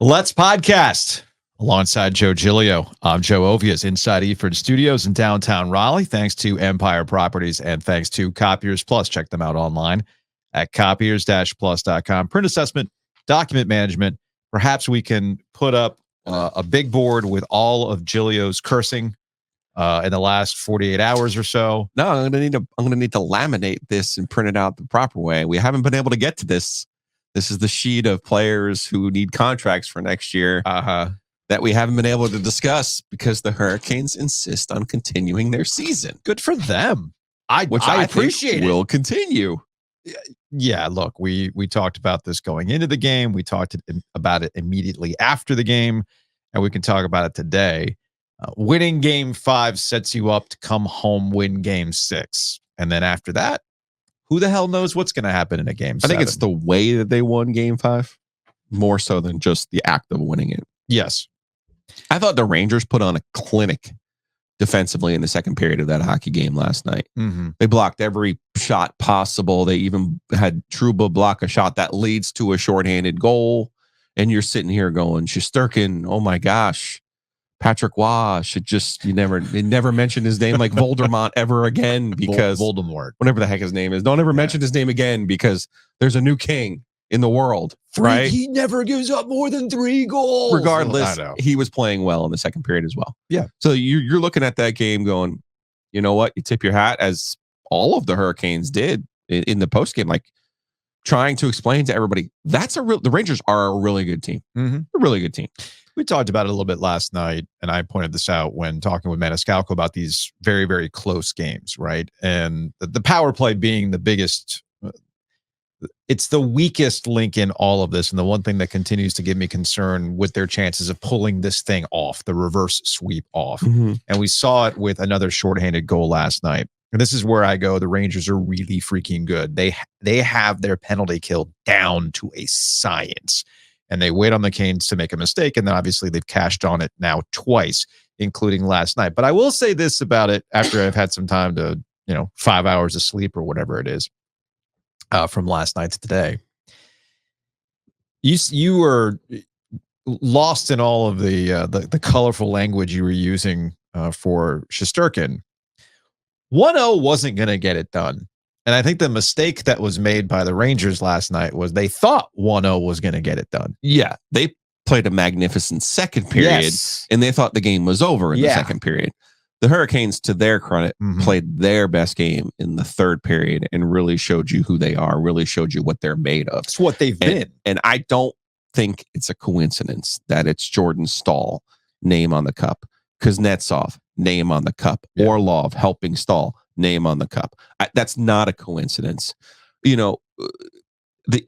Let's podcast alongside Joe Giglio. I'm Joe Ovias inside Eford Studios in downtown Raleigh. Thanks to Empire Properties and thanks to Copiers Plus. Check them out online at copiers-plus.com. Print assessment, document management. Perhaps we can put up a big board with all of Giglio's cursing in the last 48 hours or so. No, I'm gonna need to laminate this and print it out the proper way. We haven't been able to get to this. This is the sheet of players who need contracts for next year that we haven't been able to discuss because the Hurricanes insist on continuing their season. Good for them. Which I think appreciate it. will continue. Yeah, look, we talked about this going into the game. We talked about it immediately after the game, and we can talk about it today. Winning game 5 sets you up to come home, win game 6. And then after that, who the hell knows what's going to happen in a game 7? I think it's the way that they won game 5 more so than just the act of winning it. Yes. I thought the Rangers put on a clinic defensively in the second period of that hockey game last night. Mm-hmm. They blocked every shot possible. They even had Trouba block a shot that leads to a shorthanded goal. And you're sitting here going, Shesterkin, oh my gosh. Patrick Waugh should just, they never mention his name like Voldemort ever again because Voldemort, whatever the heck his name is. Don't ever mention his name again because there's a new king in the world, right? He never gives up more than 3 goals. Regardless, he was playing well in the second period as well. Yeah. So you're looking at that game going, you know what? You tip your hat, as all of the Hurricanes did in the postgame, like trying to explain to everybody the Rangers are a really good team. Mm-hmm. A really good team. We talked about it a little bit last night, and I pointed this out when talking with Maniscalco about these very, very close games, right? And the power play being the biggest, it's the weakest link in all of this, and the one thing that continues to give me concern with their chances of pulling this thing off, the reverse sweep off. Mm-hmm. And we saw it with another shorthanded goal last night. And this is where I go, the Rangers are really freaking good. They have their penalty kill down to a science. And they wait on the Canes to make a mistake, and then obviously they've cashed on it now twice, including last night. But I will say this about it after I've had some time to, 5 hours of sleep or whatever it is from last night to today. You were lost in all of the colorful language you were using for Shesterkin. 1-0 wasn't going to get it done. And I think the mistake that was made by the Rangers last night was they thought 1-0 was going to get it done. Yeah, they played a magnificent second period, and they thought the game was over in the second period. The Hurricanes, to their credit, played their best game in the third period and really showed you who they are, really showed you what they're made of. It's what they've been. And I don't think it's a coincidence that it's Jordan Staal, name on the cup, Kuznetsov, name on the cup, Orlov helping Staal, name on the cup. That's not a coincidence. The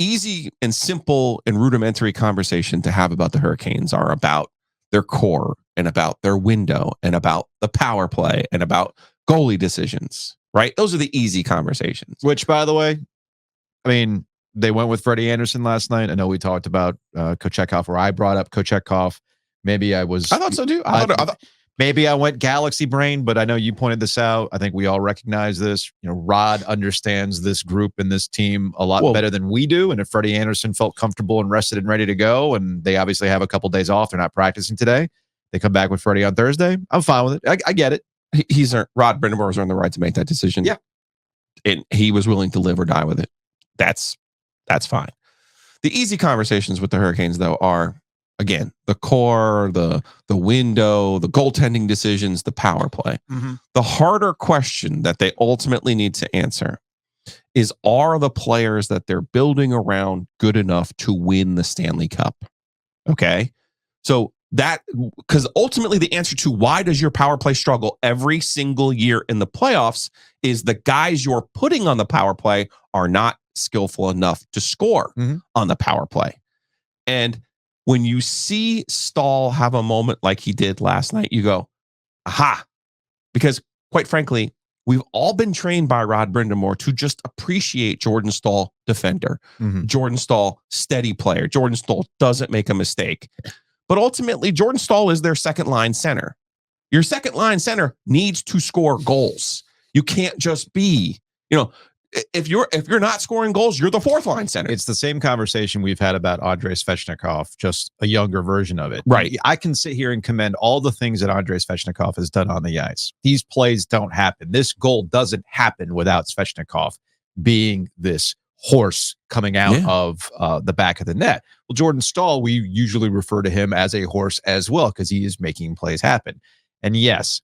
easy and simple and rudimentary conversation to have about the Hurricanes are about their core and about their window and about the power play and about goalie decisions, right? Those are the easy conversations. Which, by the way, they went with Freddie Anderson last night. I know we talked about Kochetkov, or I brought up Kochetkov. Maybe I thought so too. Maybe I went galaxy brain, but I know you pointed this out. I think we all recognize this. Rod understands this group and this team a lot better than we do. And if Freddie Anderson felt comfortable and rested and ready to go, and they obviously have a couple days off, they're not practicing today, they come back with Freddie on Thursday, I'm fine with it. I get it. Rod Brind'Amour was earned the right to make that decision. Yeah. And he was willing to live or die with it. That's fine. The easy conversations with the Hurricanes, though, are, again, the core, the window, the goaltending decisions, the power play. Mm-hmm. The harder question that they ultimately need to answer is, are the players that they're building around good enough to win the Stanley Cup? Okay. So because ultimately the answer to why does your power play struggle every single year in the playoffs is the guys you're putting on the power play are not skillful enough to score on the power play. And when you see Staal have a moment like he did last night, you go, aha. Because quite frankly, we've all been trained by Rod Brind'Amour to just appreciate Jordan Staal defender, Jordan Staal steady player. Jordan Staal doesn't make a mistake. But ultimately, Jordan Staal is their second line center. Your second line center needs to score goals. You can't just be, if you're not scoring goals, you're the fourth line center. It's the same conversation we've had about Andrei Svechnikov, just a younger version of it. Right. I can sit here and commend all the things that Andrei Svechnikov has done on the ice. These plays don't happen. This goal doesn't happen without Svechnikov being this horse coming out of the back of the net. Well, Jordan Staal, we usually refer to him as a horse as well because he is making plays happen. And yes,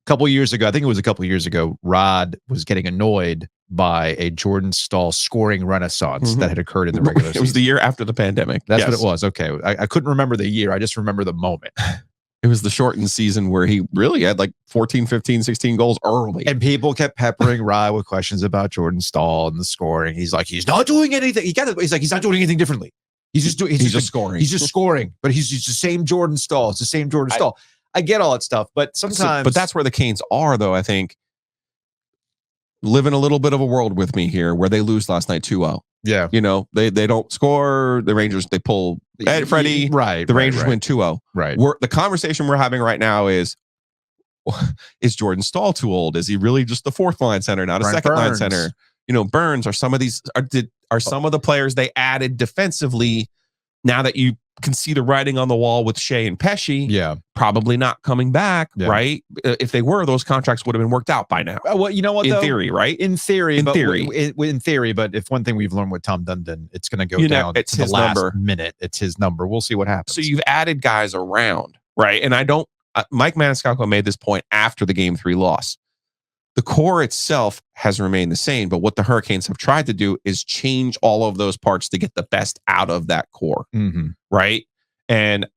a couple years ago, Rod was getting annoyed by a Jordan Staal scoring renaissance that had occurred in the regular season. It was the year after the pandemic. That's what it was. Okay. I couldn't remember the year. I just remember the moment. It was the shortened season where he really had like 14, 15, 16 goals early. And people kept peppering Rod with questions about Jordan Staal and the scoring. He's like, he's not doing anything. He's like, he's not doing anything differently. He's just scoring. He's just scoring. But he's just the same Jordan Staal. It's the same Jordan Staal. I get all that stuff, but sometimes. But that's where the Canes are, though, I think. Living a little bit of a world with me here where they lose last night 2-0. Yeah. You know, they don't score. The Rangers, they pull Freddie. Right. The Rangers win 2-0. Right. The conversation we're having right now is Jordan Staal too old? Is he really just the fourth line center, not a second line center? You know, Burns, are some of these, are some of the players they added defensively, now that you can see the writing on the wall with Shea and Pesce, probably not coming back, right? If they were, those contracts would have been worked out by now. Well, you know what? In theory, right? In theory, but if one thing we've learned with Tom Dundon, it's going to go down it's to the his last number. minute. It's his number. We'll see what happens. So you've added guys around, right? And I don't. Mike Maniscalco made this point after the Game 3 loss. The core itself has remained the same, but what the Hurricanes have tried to do is change all of those parts to get the best out of that core, right? And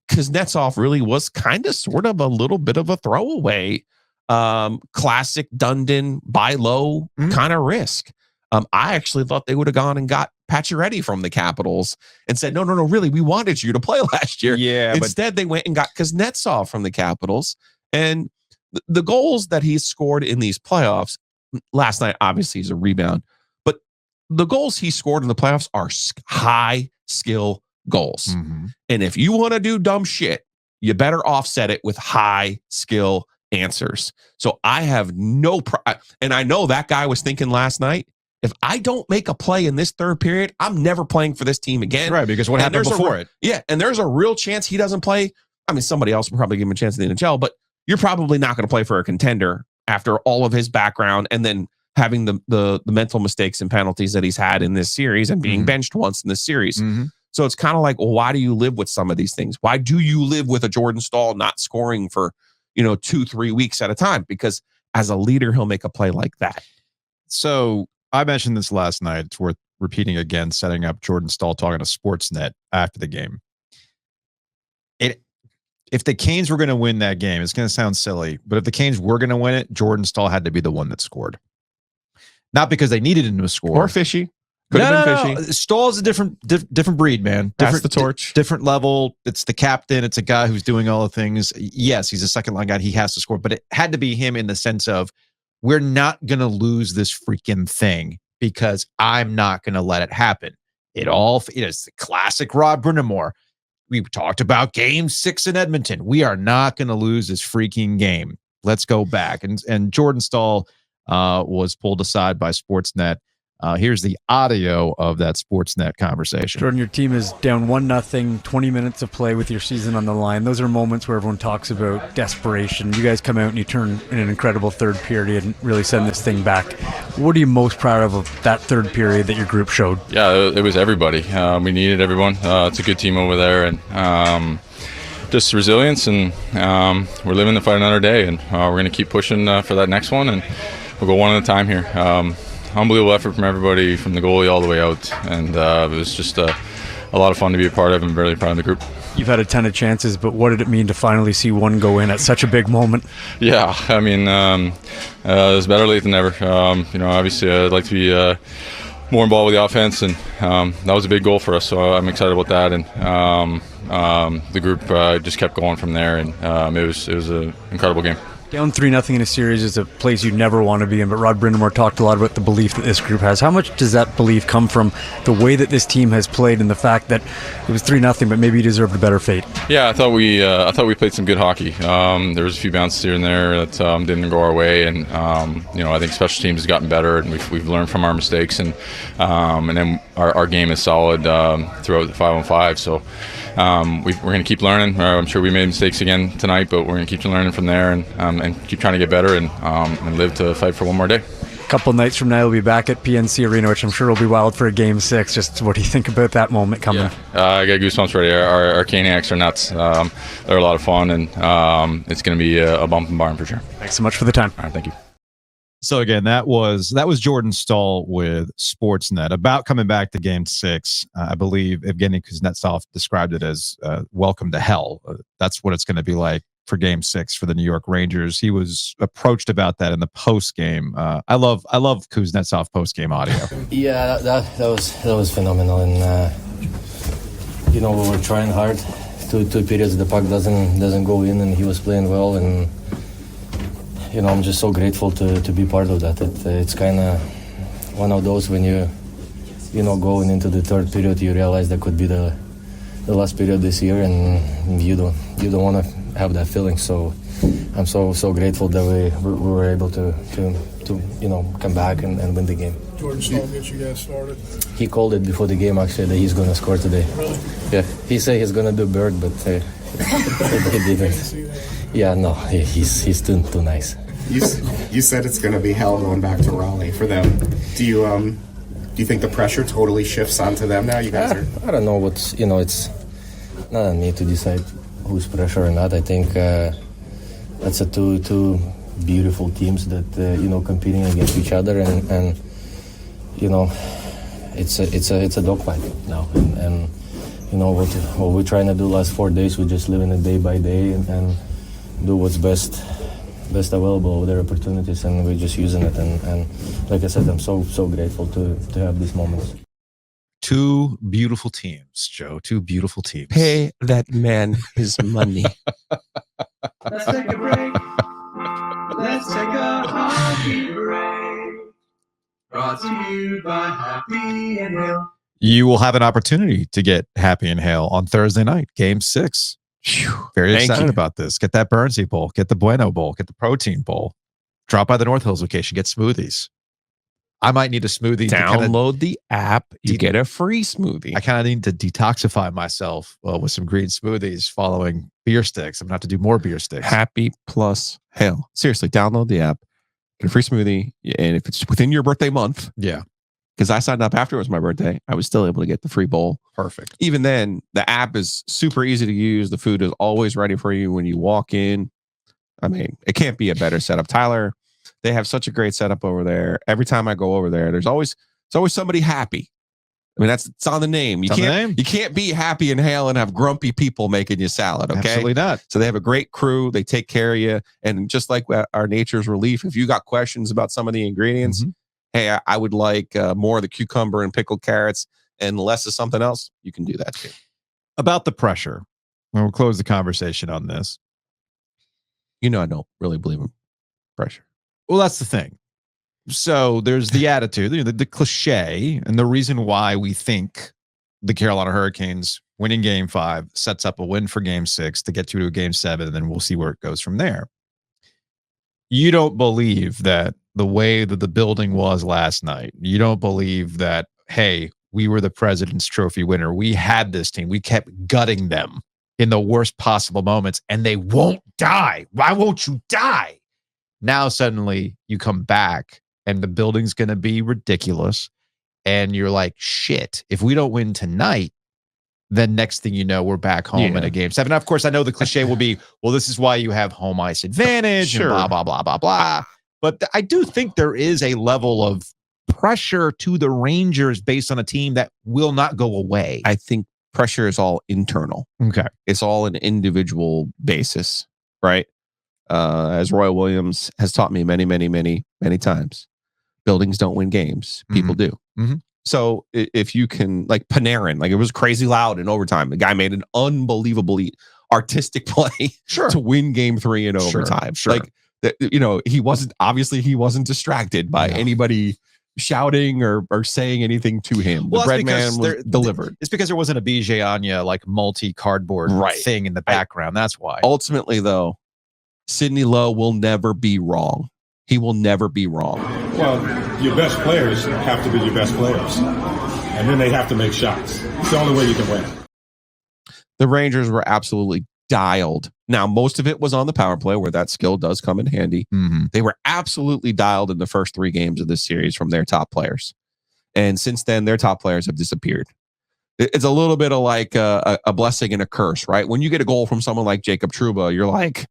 Kuznetsov really was kind of sort of a little bit of a throwaway, classic Dundon buy low kind of risk. I actually thought they would have gone and got Pacioretty from the Capitals and said, no, really, we wanted you to play last year. Yeah. Instead, they went and got Kuznetsov from the Capitals. And the goals that he scored in these playoffs, last night, obviously, is a rebound. But the goals he scored in the playoffs are high skill goals. And if you want to do dumb shit, you better offset it with high skill answers. So I have and I know that guy was thinking last night, if I don't make a play in this third period, I'm never playing for this team again. Right, because what happened before it. Yeah, and there's a real chance he doesn't play. I mean, somebody else will probably give him a chance in the NHL, but you're probably not going to play for a contender after all of his background and then having the mental mistakes and penalties that he's had in this series and being benched once in this series. So it's kind of like, well, why do you live with some of these things? Why do you live with a Jordan Staal not scoring for, 2-3 weeks at a time? Because as a leader, he'll make a play like that. So I mentioned this last night. It's worth repeating again, setting up Jordan Staal talking to Sportsnet after the game. If the Canes were going to win that game, it's going to sound silly, but if the Canes were going to win it, Jordan Staal had to be the one that scored. Not because they needed him to score. Or Fishy. Could have been Fishy. Stahl's a different breed, man. Pass the torch. Different level. It's the captain. It's a guy who's doing all the things. Yes, he's a second line guy. He has to score, but it had to be him in the sense of, we're not going to lose this freaking thing because I'm not going to let it happen. It is the classic Rob Brindamore. We talked about Game 6 in Edmonton. We are not going to lose this freaking game. Let's go back. And Jordan Staal was pulled aside by Sportsnet. Here's the audio of that Sportsnet conversation. Jordan, your team is down 1-0, 20 minutes of play with your season on the line. Those are moments where everyone talks about desperation. You guys come out and you turn in an incredible third period and really send this thing back. What are you most proud of that third period that your group showed? Yeah, it was everybody. We needed everyone. It's a good team over there, and just resilience, and we're living to fight another day, and we're going to keep pushing for that next one, and we'll go one at a time here. Unbelievable effort from everybody, from the goalie all the way out, and it was just a lot of fun to be a part of, and very proud of the group. You've had a ton of chances, but what did it mean to finally see one go in at such a big moment? Yeah, I mean, it was better late than never. Obviously I'd like to be more involved with the offense, and that was a big goal for us, so I'm excited about that. And the group just kept going from there, and it was an incredible game. Down 3-0 in a series is a place you never want to be in, but Rod Brindamore talked a lot about the belief that this group has. How much does that belief come from the way that this team has played and the fact that it was 3-0, but maybe you deserved a better fate? Yeah, I thought we played some good hockey. There was a few bounces here and there that didn't go our way, and I think special teams has gotten better, and we've learned from our mistakes, and then our game is solid throughout the 5-on-5. So we're going to keep learning. I'm sure we made mistakes again tonight, but we're going to keep learning from there and keep trying to get better and live to fight for one more day. A couple nights from now, we'll be back at PNC Arena, which I'm sure will be wild for a Game 6. Just what do you think about that moment coming? Yeah. I got goosebumps already. Our Caniacs are nuts. They're a lot of fun, and it's going to be a bump and barn for sure. Thanks so much for the time. All right, thank you. So again, that was Jordan Stahl with Sportsnet about coming back to Game 6. I believe Evgeny Kuznetsov described it as welcome to hell. That's what it's going to be like for Game 6 for the New York Rangers. He was approached about that in the post game. I love Kuznetsov post game audio. Yeah, that was phenomenal, and we were trying hard. Two periods the puck doesn't go in, and he was playing well, and I'm just so grateful to be part of that. It's kind of one of those when you going into the third period, you realize that could be the last period this year, and you don't want to have that feeling. So I'm so grateful that we were able to come back and win the game. Jordan Stahl gets you guys started. He called it before the game actually that he's going to score today. Really? Yeah, he said he's going to do bird, but he didn't. Yeah, no, he's too nice. You said it's going to be hell going back to Raleigh for them. Do you think the pressure totally shifts onto them now? You guys are. I don't know what's it's not on me to decide who's pressure or not. I think that's a two beautiful teams that competing against each other, and it's a dogfight now, and what we're trying to do last 4 days, we're just living it day by day and do what's best available with their opportunities, and we're just using it, and like I said, I'm so grateful to have these moments. Two beautiful teams, Joe. Two beautiful teams. Pay that man his money. Let's take a break. Let's take a hockey break. Brought to you by Happy and Hill. You will have an opportunity to get Happy and Hale on Thursday night, Game 6. Very excited about this. Get that Burnsy Bowl. Get the Bueno Bowl. Get the Protein Bowl. Drop by the North Hills location. Get smoothies. I might need a smoothie. Download the app. You get a free smoothie. I kind of need to detoxify myself with some green smoothies following beer sticks. I'm going to have to do more beer sticks. Happy plus Hale. Seriously, download the app. Get a free smoothie. And if it's within your birthday month. Yeah. Because I signed up after it was my birthday. I was still able to get the free bowl. Perfect. Even then, the app is super easy to use. The food is always ready for you when you walk in. I mean, it can't be a better setup. Tyler, they have such a great setup over there. Every time I go over there, there's always somebody happy. I mean, it's on the name. You can't be Happy and Hale and have grumpy people making you salad. Okay, absolutely not. So they have a great crew. They take care of you, and just like our Nature's Relief, if you got questions about some of the ingredients, hey, I would like more of the cucumber and pickled carrots and less of something else, you can do that too. About the pressure, we'll close the conversation on this. I don't really believe in pressure. Well, that's the thing. So there's the attitude, the cliche, and the reason why we think the Carolina Hurricanes winning Game 5 sets up a win for Game 6 to get you to a Game 7, and then we'll see where it goes from there. You don't believe that the way that the building was last night, you don't believe that, hey, we were the President's Trophy winner. We had this team. We kept gutting them in the worst possible moments, and they won't die. Why won't you die? Now suddenly you come back and the building's going to be ridiculous. And you're like, shit, if we don't win tonight, then next thing you know, we're back home in a Game 7. Now, of course, I know the cliche will be, well, this is why you have home ice advantage and blah, blah, blah, blah, blah. But I do think there is a level of pressure to the Rangers based on a team that will not go away. I think pressure is all internal. Okay. It's all an individual basis, right? As Roy Williams has taught me many, many, many, many times, buildings don't win games. People do. So if you can, like Panarin, like it was crazy loud in overtime. The guy made an unbelievably artistic play to win Game 3 in overtime. Sure. Like that, he wasn't distracted by anybody shouting or saying anything to him. The bread man was delivered. It's because there wasn't a BJ Anya like multi-cardboard thing in the background. That's why. Ultimately, though, Sidney Lowe will never be wrong. He will never be wrong. Well, your best players have to be your best players. And then they have to make shots. It's the only way you can win. The Rangers were absolutely dialed. Now, most of it was on the power play where that skill does come in handy. Mm-hmm. They were absolutely dialed in the first 3 games of this series from their top players. And since then, their top players have disappeared. It's a little bit of like a blessing and a curse, right? When you get a goal from someone like Jacob Trouba, you're like,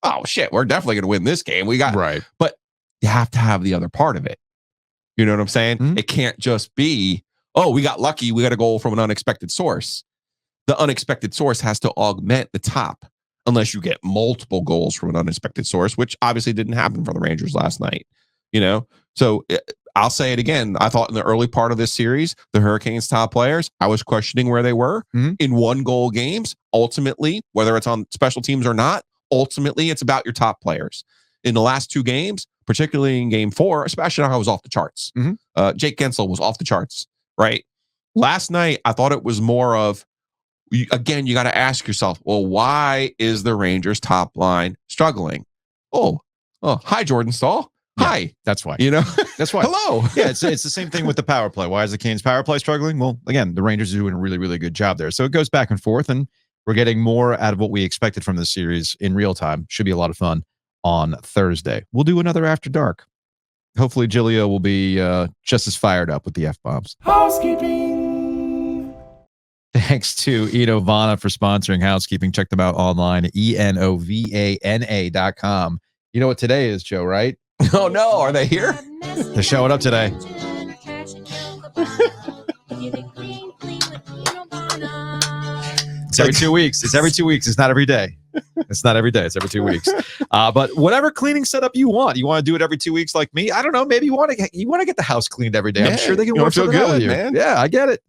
oh, shit, we're definitely going to win this game. But you have to have the other part of it. You know what I'm saying? Mm-hmm. It can't just be, oh, we got lucky. We got a goal from an unexpected source. The unexpected source has to augment the top unless you get multiple goals from an unexpected source, which obviously didn't happen for the Rangers last night. So I'll say it again. I thought in the early part of this series, the Hurricanes' top players, I was questioning where they were in 1-goal games. Ultimately, whether it's on special teams or not, ultimately it's about your top players. In the last 2 games, particularly in game 4, especially how I was off the charts. Jake Gensel was off the charts, right? Last night, I thought it was more of, again, you got to ask yourself, well, why is the Rangers top line struggling? Oh, hi, Jordan Stahl. Yeah, hi. That's why. That's why. Hello. Yeah, it's the same thing with the power play. Why is the Canes power play struggling? Well, again, the Rangers are doing a really, really good job there. So it goes back and forth, and we're getting more out of what we expected from this series in real time. Should be a lot of fun on Thursday. We'll do another After Dark. Hopefully, Gilio will be just as fired up with the F-bombs. Housekeeping. Thanks to Enovana for sponsoring Housekeeping. Check them out online at enovana.com. You know what today is, Joe, right? Oh, no. Are they here? They're showing up today. It's every 2 weeks. It's every 2 weeks. It's not every day. It's not every day. It's every 2 weeks. But whatever cleaning setup you want to do it every 2 weeks like me. I don't know. Maybe you want to get the house cleaned every day. I'm sure they can work something out with you. Man. Yeah, I get it.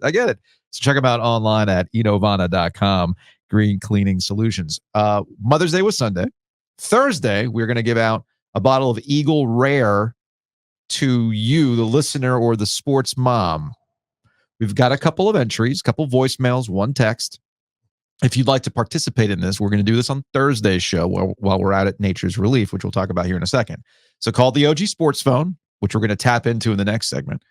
So check them out online at enovana.com. Green Cleaning Solutions. Mother's Day was Sunday. Thursday, we're going to give out a bottle of Eagle Rare to you, the listener or the sports mom. We've got a couple of entries, couple voicemails, 1 text. If you'd like to participate in this, we're going to do this on Thursday's show while we're out at Nature's Relief, which we'll talk about here in a second. So call the OG Sports phone, which we're going to tap into in the next segment,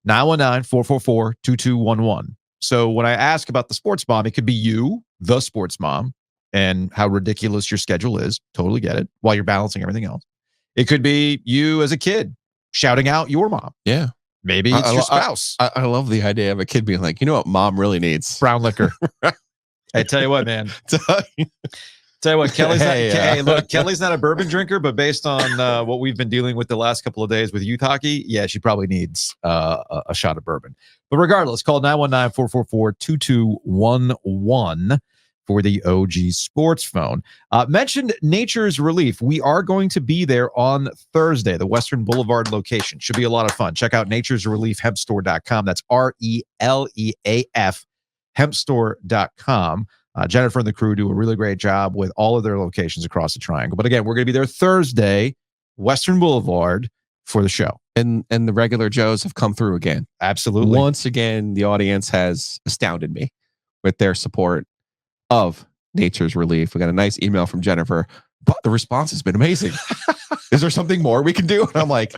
919-444-2211. So when I ask about the sports mom, it could be you, the sports mom, and how ridiculous your schedule is. Totally get it. While you're balancing everything else. It could be you as a kid shouting out your mom. Yeah. Maybe it's your spouse. I love the idea of a kid being like, you know what mom really needs? Brown liquor. Hey, tell you what, man. Tell you what, Kelly's Kelly's not a bourbon drinker, but based on what we've been dealing with the last couple of days with youth hockey, yeah, she probably needs a shot of bourbon. But regardless, call 919-444-2211 for the OG Sports phone. Mentioned Nature's Relief. We are going to be there on Thursday, the Western Boulevard location. Should be a lot of fun. Check out naturesreliefhempstore.com. That's RELEAF hempstore.com. Jennifer and the crew do a really great job with all of their locations across the triangle. But again, we're going to be there Thursday, Western Boulevard, for the show. And the regular Joes have come through again. Absolutely. Once again, the audience has astounded me with their support of Nature's Relief. We got a nice email from Jennifer, but the response has been amazing. Is there something more we can do? And I'm like,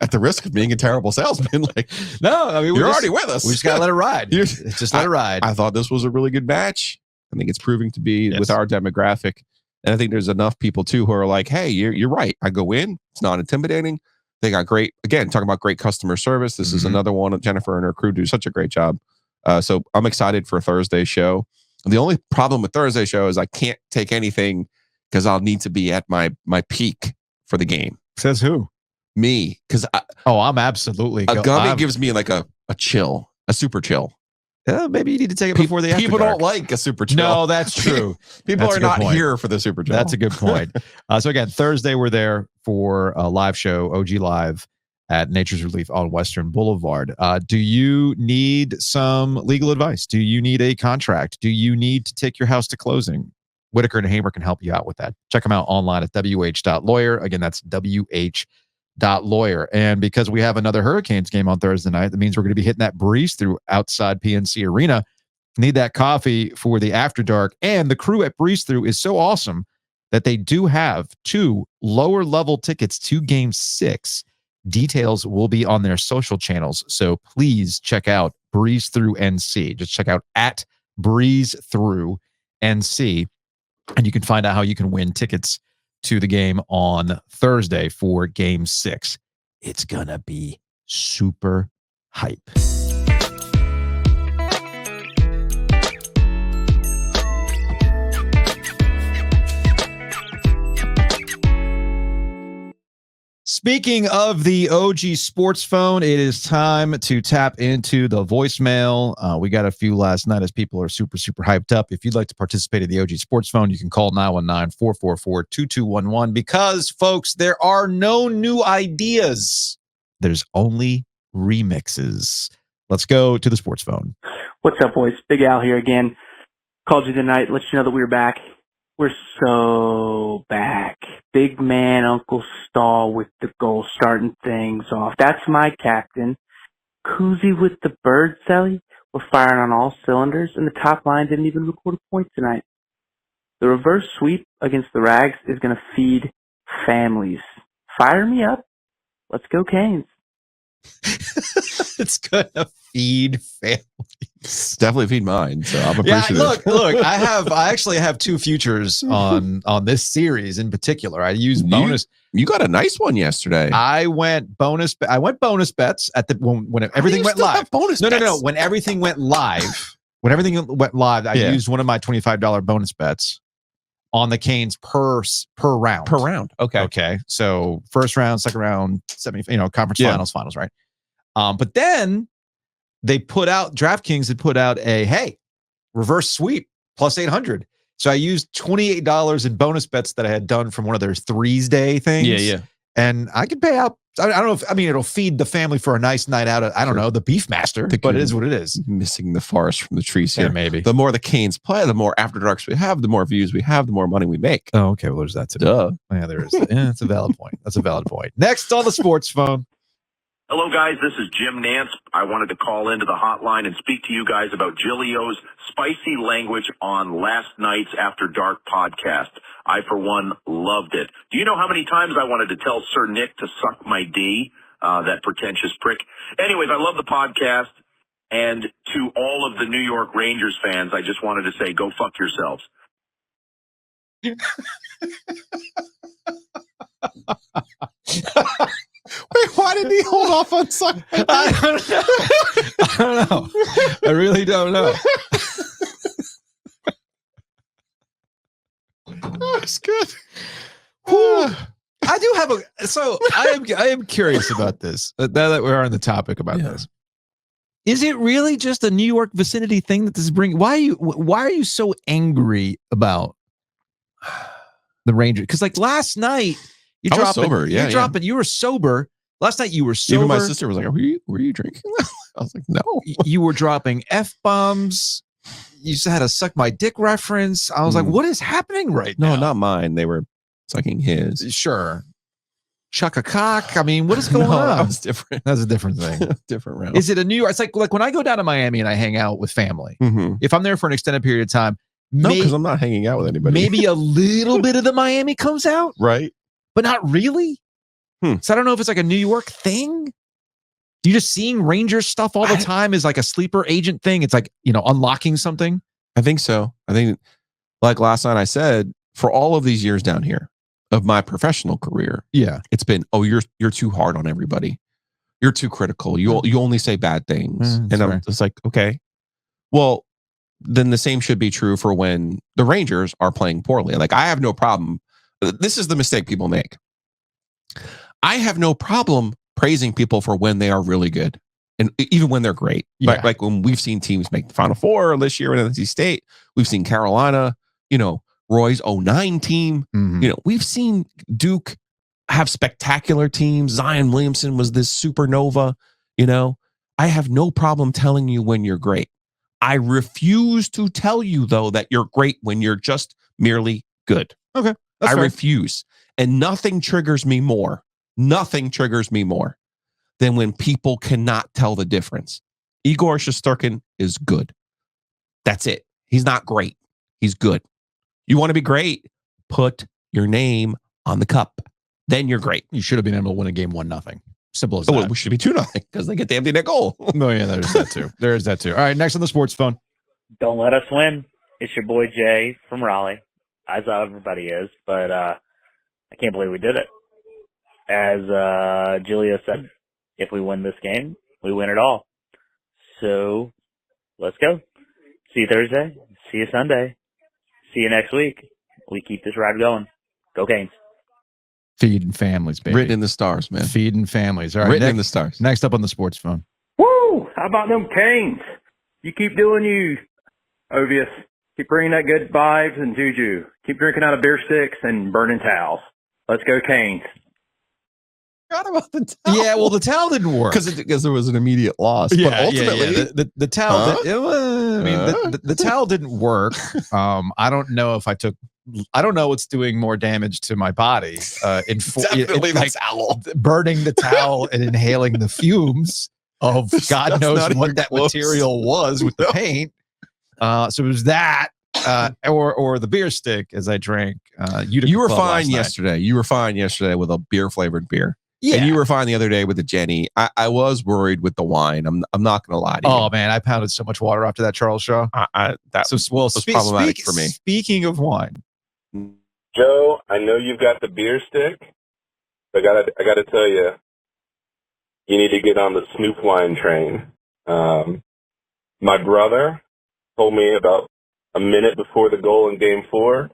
at the risk of being a terrible salesman, like, no, I mean, you're already with us. We just got to let it ride. Just let it ride. I thought this was a really good match. I think it's proving to be with our demographic. And I think there's enough people too who are like, hey, you're right. I go in. It's not intimidating. They got great, again, talking about great customer service. This is another one. Jennifer and her crew do such a great job. So I'm excited for Thursday's show. The only problem with Thursday's show is I can't take anything because I'll need to be at my peak for the game. Says who? Me. Because I'm absolutely. A gummy gives me like a chill, a super chill. Maybe you need to take it before the after people dark. don't like a super chill. No, that's true. People are not here for the super chill. That's a good point. So again, Thursday we're there for a live show, OG Live at Nature's Relief on Western Boulevard. Do you need some legal advice? Do you need a contract? Do you need to take your house to closing? Whitaker and Hamer can help you out with that. Check them out online at wh.lawyer. Again, that's wh.lawyer. And because we have another Hurricanes game on Thursday night, that means we're going to be hitting that breeze through outside PNC Arena. Need that coffee for the after dark. And the crew at Breeze Through is so awesome that they do have 2 lower level tickets to Game 6. Details will be on their social channels. So please check out Breeze Through NC. Just check out at Breeze Through NC. And you can find out how you can win tickets to the game on Thursday for Game 6. It's going to be super hype. Speaking of the OG Sports Phone, it is time to tap into the voicemail. We got a few last night as people are super, super hyped up. If you'd like to participate in the OG Sports Phone, you can call 919-444-2211 because, folks, there are no new ideas. There's only remixes. Let's go to the Sports Phone. What's up, boys? Big Al here again. Called you tonight, let you know that we were back. We're so back. Big man Uncle Stahl with the goal starting things off. That's my captain. Koozie with the bird celly. We're firing on all cylinders, and the top line didn't even record a point tonight. The reverse sweep against the Rags is going to feed families. Fire me up. Let's go Canes. It's going to feed families. Definitely feed mine. So I'm appreciative. Yeah, look. I actually have 2 futures on this series in particular. I used bonus. You got a nice one yesterday. I went bonus bets at the when everything went live. No. When everything went live, I used one of my $25 bonus bets on the Canes per round. Per round. Okay. So first round, second round, conference finals, right? But then DraftKings had put out a reverse sweep plus 800. So I used $28 in bonus bets that I had done from one of their threes day things. Yeah. And I could pay out. I don't know if, it'll feed the family for a nice night out. I don't know, the Beefmaster, but it is what it is. Missing the forest from the trees here. Yeah, maybe. The more the Canes play, the more after darks we have, the more views we have, the more money we make. Oh, okay. Well, there's that too. Duh. Yeah, there is. Yeah, that's a valid point. Next on the Sports Phone. Hello, guys. This is Jim Nance. I wanted to call into the hotline and speak to you guys about Gilio's spicy language on last night's After Dark podcast. I, for one, loved it. Do you know how many times I wanted to tell Sir Nick to suck my D, that pretentious prick? Anyways, I love the podcast. And to all of the New York Rangers fans, I just wanted to say, go fuck yourselves. Wait, why did he hold off on suck? I don't know. I really don't know. That's good. I do have I am curious about this. Now that we're on the topic about this, is it really just a New York vicinity thing that this is bringing? Why are you so angry about the Rangers? Because like last night, you were sober. Last night you were sober. Even my sister was like, were you drinking? I was like, no. You were dropping F-bombs. You just had a suck my dick reference. I was like, what is happening right now? No, not mine. They were sucking his. Sure. Chuck a cock. I mean, what is going on? That was different. That's a different thing. Different round. Is it a New York? It's like when I go down to Miami and I hang out with family. Mm-hmm. If I'm there for an extended period of time, no, because I'm not hanging out with anybody. Maybe a little bit of the Miami comes out, right? But not really. So I don't know if it's like a New York thing. You just seeing Rangers stuff all the time is like a sleeper agent thing. It's like, unlocking something. I think so. I think like last night I said, for all of these years down here of my professional career, it's been, you're too hard on everybody. You're too critical. You only say bad things. And I'm just like, okay, well, then the same should be true for when the Rangers are playing poorly. Like I have no problem. This is the mistake people make. I have no problem praising people for when they are really good. And even when they're great. Yeah. Like when we've seen teams make the Final Four this year in NC State, we've seen Carolina, Roy's 09 team. Mm-hmm. We've seen Duke have spectacular teams. Zion Williamson was this supernova. I have no problem telling you when you're great. I refuse to tell you, though, that you're great when you're just merely good. Okay. I refuse. And nothing triggers me more than when people cannot tell the difference. Igor Shesterkin is good. That's it. He's not great. He's good. You want to be great? Put your name on the cup. Then you're great. You should have been able to win a game 1-0. Simple as that. Well, we should be 2-0 because they get the empty net goal. No, yeah, there's that too. There is that too. All right, next on the sports phone. Don't let us win. It's your boy Jay from Raleigh, as everybody is, but I can't believe we did it. As Julia said, if we win this game, we win it all. So let's go. See you Thursday. See you Sunday. See you next week. We keep this ride going. Go Canes. Feeding families, baby. Written in the stars, man. Feeding families. All right, Written in the stars. Next up on the sports phone. Woo! How about them Canes? You keep doing you, Ovius. Keep bringing that good vibes and juju. Keep drinking out of beer sticks and burning towels. Let's go Canes. Forgot about the towel. Yeah, well, the towel didn't work because there was an immediate loss. Yeah, but ultimately, the towel. Huh? The towel didn't work. I don't know if I don't know what's doing more damage to my body. Definitely the towel. Burning the towel and inhaling the fumes of God knows what that material was with the paint. So it was that, or the beer stick as I drank. You were fine yesterday. You were fine yesterday with a beer flavored beer. Yeah. And you were fine the other day with the Jenny. I was worried with the wine. I'm not going to lie to you. Oh man, I pounded so much water after that Charles show. That was problematic for me. Speaking of wine, Joe, I know you've got the beer stick. I gotta tell you, you need to get on the Snoop wine train. My brother told me about a minute before the goal in Game 4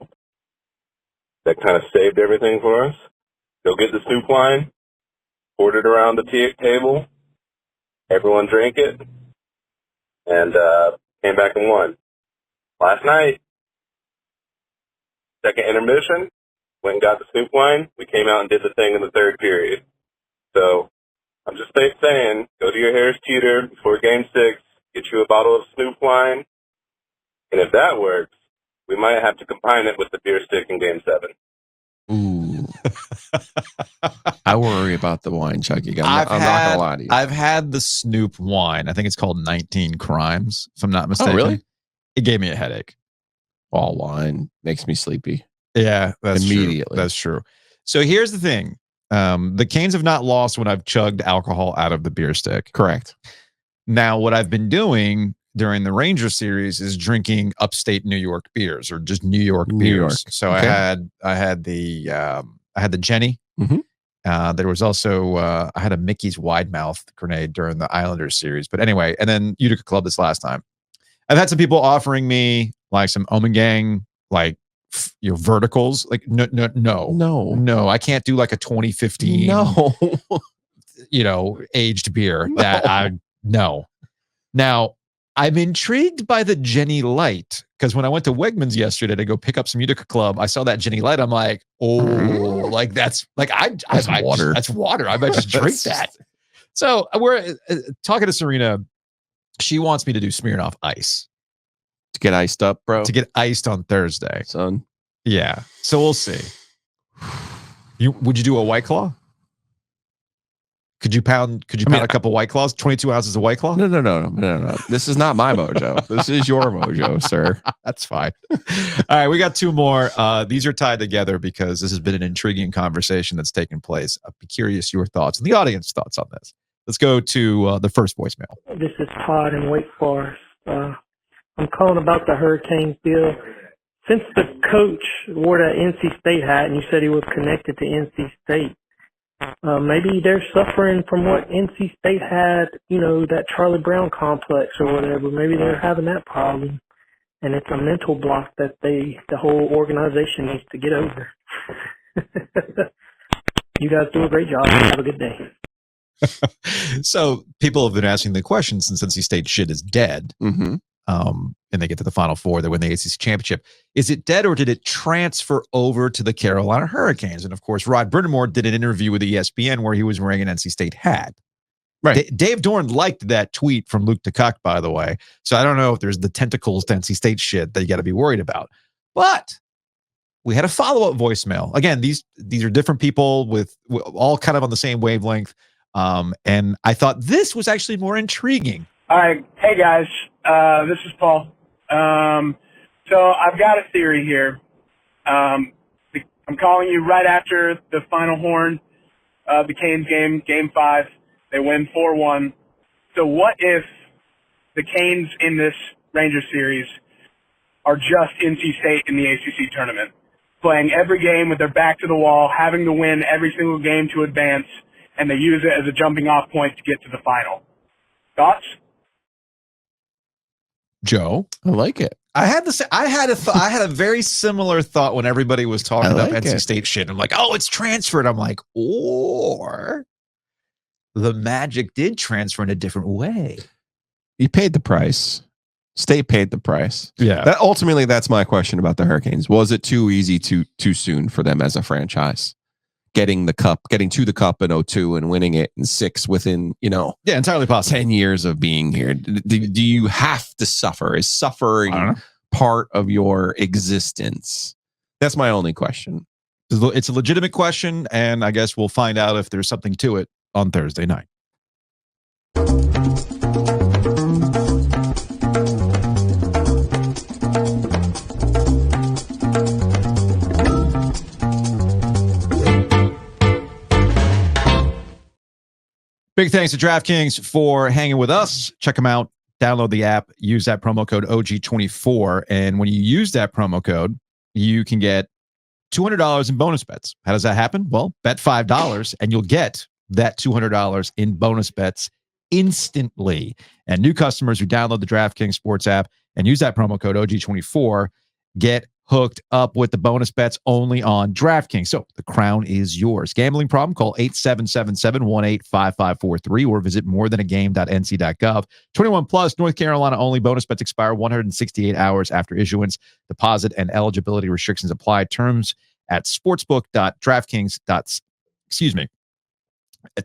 that kind of saved everything for us. Go get the Snoop wine. Poured it around the table. Everyone drank it. And came back and won. Last night, second intermission, went and got the Snoop wine. We came out and did the thing in the third period. So I'm just saying, go to your Harris Teeter before Game 6, get you a bottle of Snoop wine. And if that works, we might have to combine it with the beer stick in Game 7. Ooh. I worry about the wine chugging. I'm not gonna lie to you. I've had the Snoop wine. I think it's called 19 Crimes, if I'm not mistaken. Oh, really? It gave me a headache. All wine makes me sleepy. Yeah, that's immediately. True. That's true. So here's the thing. The Canes have not lost when I've chugged alcohol out of the beer stick. Correct. Now, what I've been doing during the Ranger series is drinking upstate New York beers or just New York beers. So okay. I had the Jenny. Mm-hmm. There was also I had a Mickey's Wide Mouth grenade during the Islanders series. But anyway, and then Utica Club this last time. I've had some people offering me like some Omegang, like verticals. Like no, I can't do like a 2015 aged beer that I no. Now I'm intrigued by the Jenny Light because when I went to Wegmans yesterday to go pick up some Utica Club, I saw that Jenny Light. I'm like, like that's like that's water. That's water. I might just drink that. So we're talking to Serena. She wants me to do Smirnoff Ice to get iced up, bro. To get iced on Thursday, son. Yeah. So we'll see. Would you do a White Claw? Could you pound a couple White Claws? 22 ounces of White Claw? No. This is not my mojo. This is your mojo, sir. That's fine. All right, we got two more. These are tied together because this has been an intriguing conversation that's taken place. I'd be curious your thoughts and the audience thoughts on this. Let's go to the first voicemail. This is Todd in Wake Forest. I'm calling about the Hurricanes deal. Since the coach wore that NC State hat and you said he was connected to NC State, maybe they're suffering from what NC State had, that Charlie Brown complex or whatever. Maybe they're having that problem. And it's a mental block that the whole organization needs to get over. You guys do a great job. Have a good day. So people have been asking the question since NC State shit is dead. Mm-hmm. And they get to the Final Four, they win the ACC championship. Is it dead or did it transfer over to the Carolina Hurricanes? And of course, Rod Brindamore did an interview with ESPN where he was wearing an NC State hat. Right. Dave Dorn liked that tweet from Luke DeCock, by the way. So I don't know if there's the tentacles to NC State shit that you got to be worried about. But we had a follow-up voicemail. Again, these are different people with all kind of on the same wavelength. And I thought this was actually more intriguing. All right. Hey, guys. This is Paul. So I've got a theory here. I'm calling you right after the final horn of the Canes game, Game 5. They win 4-1. So what if the Canes in this Rangers series are just NC State in the ACC tournament, playing every game with their back to the wall, having to win every single game to advance, and they use it as a jumping off point to get to the final? Thoughts? Joe, I like it. I had a very similar thought when everybody was talking about NC State shit. I'm like, oh, it's transferred. I'm like, or the Magic did transfer in a different way. You paid the price. State paid the price. Yeah. That ultimately, that's my question about the Hurricanes. Was it too easy too soon for them as a franchise? Getting to the cup in 2002 and winning it in 6 within, entirely possible. 10 years of being here. Do you have to suffer? Is suffering part of your existence? That's my only question. It's a legitimate question, and I guess we'll find out if there's something to it on Thursday night. Big thanks to DraftKings for hanging with us. Check them out. Download the app. Use that promo code OG24. And when you use that promo code, you can get $200 in bonus bets. How does that happen? Well, bet $5 and you'll get that $200 in bonus bets instantly. And new customers who download the DraftKings Sports app and use that promo code OG24 get hooked up with the bonus bets only on DraftKings. So the crown is yours. Gambling problem? Call 877-718-5543 or visit morethanagame.nc.gov. 21 plus, North Carolina only. Bonus bets expire 168 hours after issuance. Deposit and eligibility restrictions apply. Terms at sportsbook.draftkings.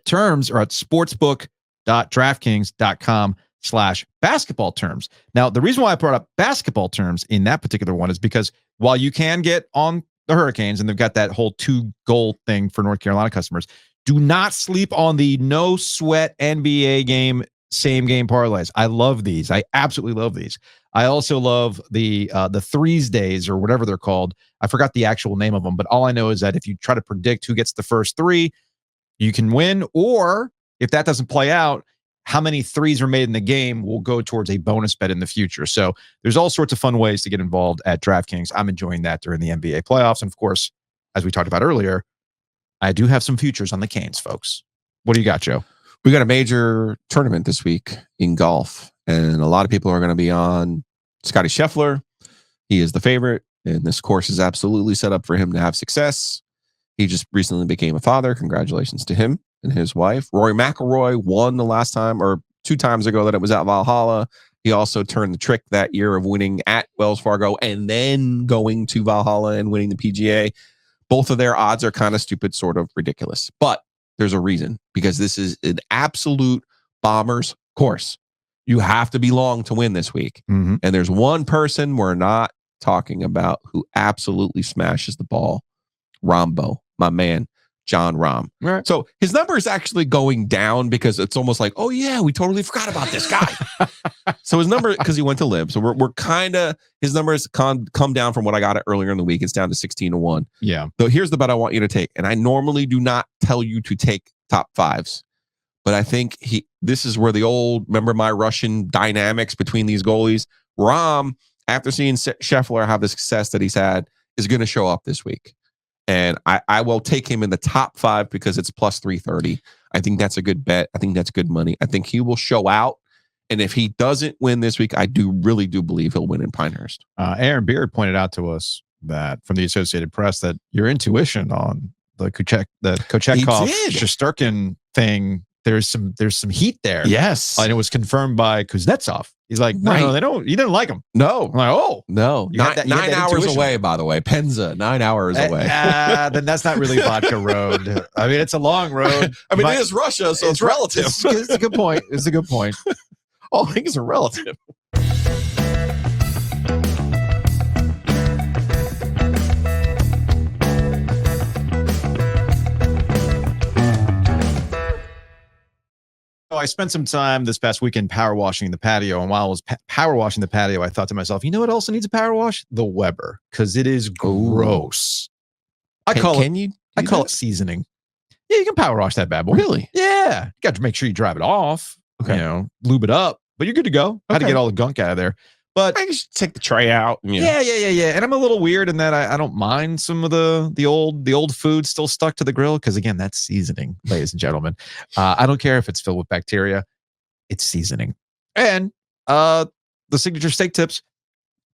Terms are at sportsbook.draftkings.com/basketball terms. Now, the reason why I brought up basketball terms in that particular one is because while you can get on the Hurricanes and they've got that whole 2-goal thing for North Carolina customers, do not sleep on the no sweat NBA game, same game parlays. I love these. I absolutely love these. I also love the threes days or whatever they're called. I forgot the actual name of them, but all I know is that if you try to predict who gets the first 3, you can win, or if that doesn't play out, how many threes are made in the game will go towards a bonus bet in the future. So there's all sorts of fun ways to get involved at DraftKings. I'm enjoying that during the NBA playoffs. And of course, as we talked about earlier, I do have some futures on the Canes, folks. What do you got, Joe? We got a major tournament this week in golf, and a lot of people are going to be on Scotty Scheffler. He is the favorite, and this course is absolutely set up for him to have success. He just recently became a father. Congratulations to him and his wife. Rory McIlroy won the last time, or 2 times ago that it was at Valhalla. He also turned the trick that year of winning at Wells Fargo and then going to Valhalla and winning the PGA. Both of their odds are kind of stupid, sort of ridiculous. But there's a reason, because this is an absolute bomber's course. You have to be long to win this week. Mm-hmm. And there's one person we're not talking about who absolutely smashes the ball. Rombo, my man. John Rahm. Right. So his number is actually going down because it's almost like, oh yeah, we totally forgot about this guy. So his number, because he went to LIV. So we're kind of, his numbers come down from what I got it earlier in the week. It's down to 16-1. Yeah. So here's the bet I want you to take. And I normally do not tell you to take top 5s, but I think this is where the old, remember my Russian dynamics between these goalies. Rahm, after seeing Scheffler have the success that he's had, is going to show up this week. And I will take him in the top 5 because it's plus 330. I think that's a good bet. I think that's good money. I think he will show out. And if he doesn't win this week, I really do believe he'll win in Pinehurst. Aaron Beard pointed out to us that from the Associated Press that your intuition on the Kochetkov Shesterkin thing, there's some heat there. Yes. And it was confirmed by Kuznetsov. He's like, no, they don't. You didn't like them. No. I'm like, oh. No. You had that- you had 9 that hours intuition. away, by the way. Penza, 9 hours away. Then that's not really Vodka Road. I mean, it's a long road. I mean, it is Russia, so it's relative. It's a good point. It's a good point. All things are relative. I spent some time this past weekend power washing the patio, and while I was power washing the patio, I thought to myself, you know what also needs a power wash? The Weber, because it is gross. I call it seasoning. Yeah, you can power wash that bad boy. Really? Yeah, you got to make sure you drive it off. Okay. You know, lube it up, but you're good to go. How to get all the gunk out of there. But I just take the tray out. And, yeah. And I'm a little weird in that I don't mind some of the old food still stuck to the grill because again, that's seasoning, ladies and gentlemen. I don't care if it's filled with bacteria, it's seasoning. And the signature steak tips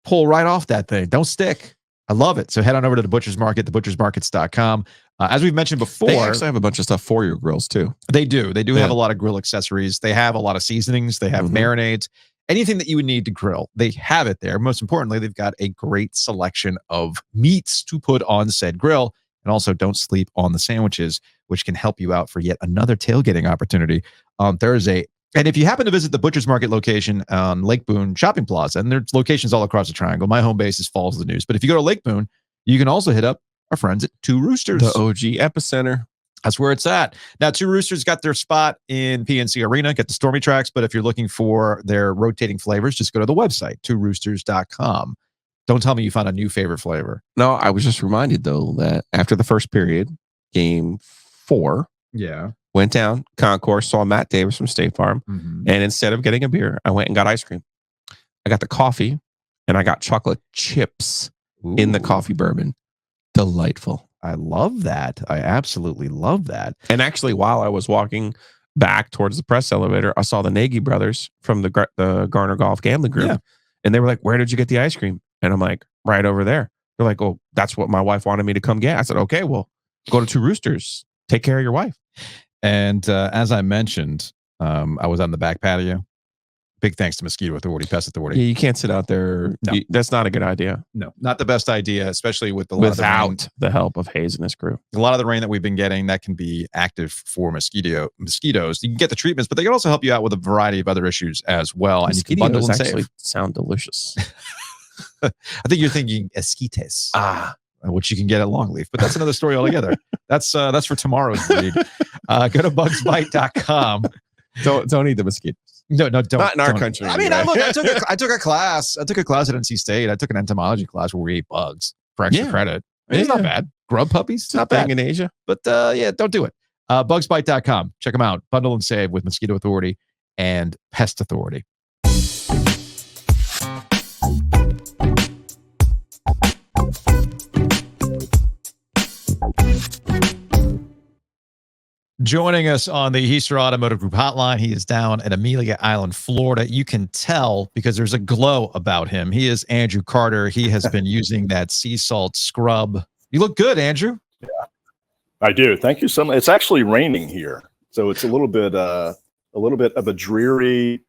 pull right off that thing. Don't stick. I love it. So head on over to the Butcher's Market, thebutchersmarkets.com. As we've mentioned before, they actually have a bunch of stuff for your grills too. They do. They do have a lot of grill accessories. They have a lot of seasonings. They have marinades. Anything that you would need to grill, they have it there. Most importantly, they've got a great selection of meats to put on said grill. And also, don't sleep on the sandwiches, which can help you out for yet another tailgating opportunity on Thursday. And if you happen to visit the Butcher's Market location on Lake Boone Shopping Plaza, and there's locations all across the triangle. My home base is Falls of the News. But if you go to Lake Boone, you can also hit up our friends at Two Roosters. The OG epicenter. That's where it's at. Now, Two Roosters got their spot in PNC Arena, get the Stormy Tracks. But if you're looking for their rotating flavors, just go to the website, tworoosters.com. Don't tell me you found a new favorite flavor. No, I was just reminded, though, that after the first period, game 4, went down, concourse, saw Matt Davis from State Farm. And instead of getting a beer, I went and got ice cream. I got the coffee, and I got chocolate chips in the coffee bourbon. Delightful. I love that. I absolutely love that. And actually, while I was walking back towards the press elevator, I saw the Nagy brothers from the Garner Golf Gambling Group. And they were like, where did you get the ice cream? And I'm like, right over there. They're like, oh, that's what my wife wanted me to come get. I said, okay, well, go to Two Roosters. Take care of your wife. And as I mentioned, I was on the back patio. Big thanks to Mosquito Authority, Pest Authority. Yeah, you can't sit out there. No. That's not a good idea. No, not the best idea, especially with without the help of Hayes and his crew. A lot of the rain that we've been getting, that can be active for mosquitoes. You can get the treatments, but they can also help you out with a variety of other issues as well. And you can bundle and actually save. Sound delicious. I think you're thinking esquites, which you can get at Longleaf, but that's another story altogether. That's for tomorrow's read. Go to bugsbite.com. Don't eat the mosquitoes. No, don't. Not in our country. I mean, I took a class. I took a class at NC State. I took an entomology class where we ate bugs for extra credit. I mean, it's not bad. Grub puppies, it's not bad in Asia. But don't do it. Bugsbite.com. Check them out. Bundle and save with Mosquito Authority and Pest Authority. Joining us on the Heister Automotive Group hotline, he is down at Amelia Island, Florida. You can tell because there's a glow about him. He is Andrew Carter. He has been using that sea salt scrub. You look good, Andrew. Yeah, I do. Thank you so much. It's actually raining here, so it's a little bit of a dreary,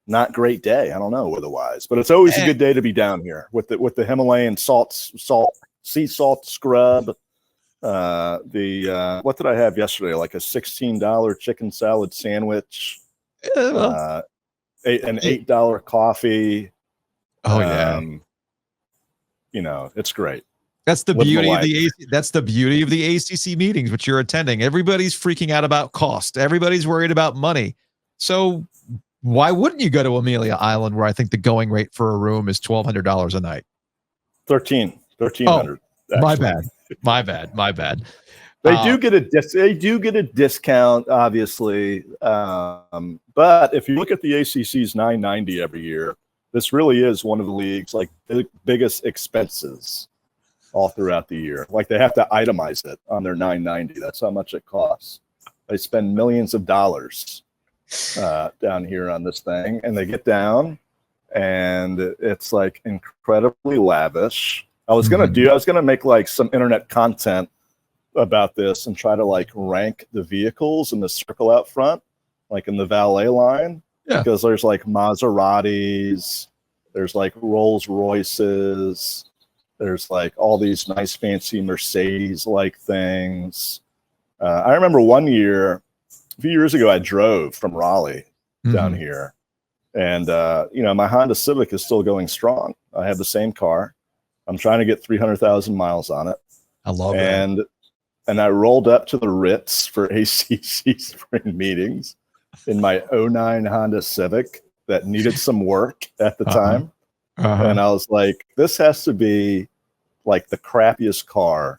not great day. I don't know otherwise, but it's always a good day to be down here with the Himalayan sea salt scrub. What did I have yesterday? Like a $16 chicken salad sandwich, an $8 coffee. Oh yeah. It's great. That's the beauty of that's the beauty of the ACC meetings, which you're attending. Everybody's freaking out about cost. Everybody's worried about money. So why wouldn't you go to Amelia Island, where I think the going rate for a room is $1,200 a night? $1,300. Oh, my bad. They do get a discount, obviously. But if you look at the ACC's $990 every year, this really is one of the league's like the biggest expenses all throughout the year. Like they have to itemize it on their $990. That's how much it costs. They spend millions of dollars down here on this thing, and they get down, and it's like incredibly lavish. I was gonna make like some internet content about this and try to like rank the vehicles in the circle out front, like in the valet line. Yeah. Because there's like Maseratis, there's like Rolls Royces, there's like all these nice fancy Mercedes like things. I remember one year, a few years ago, I drove from Raleigh down here, and my Honda Civic is still going strong. I have the same car. I'm trying to get 300,000 miles on it. I love that. And I rolled up to the Ritz for ACC spring meetings in my 09 Honda Civic that needed some work at the time. And I was like, this has to be like the crappiest car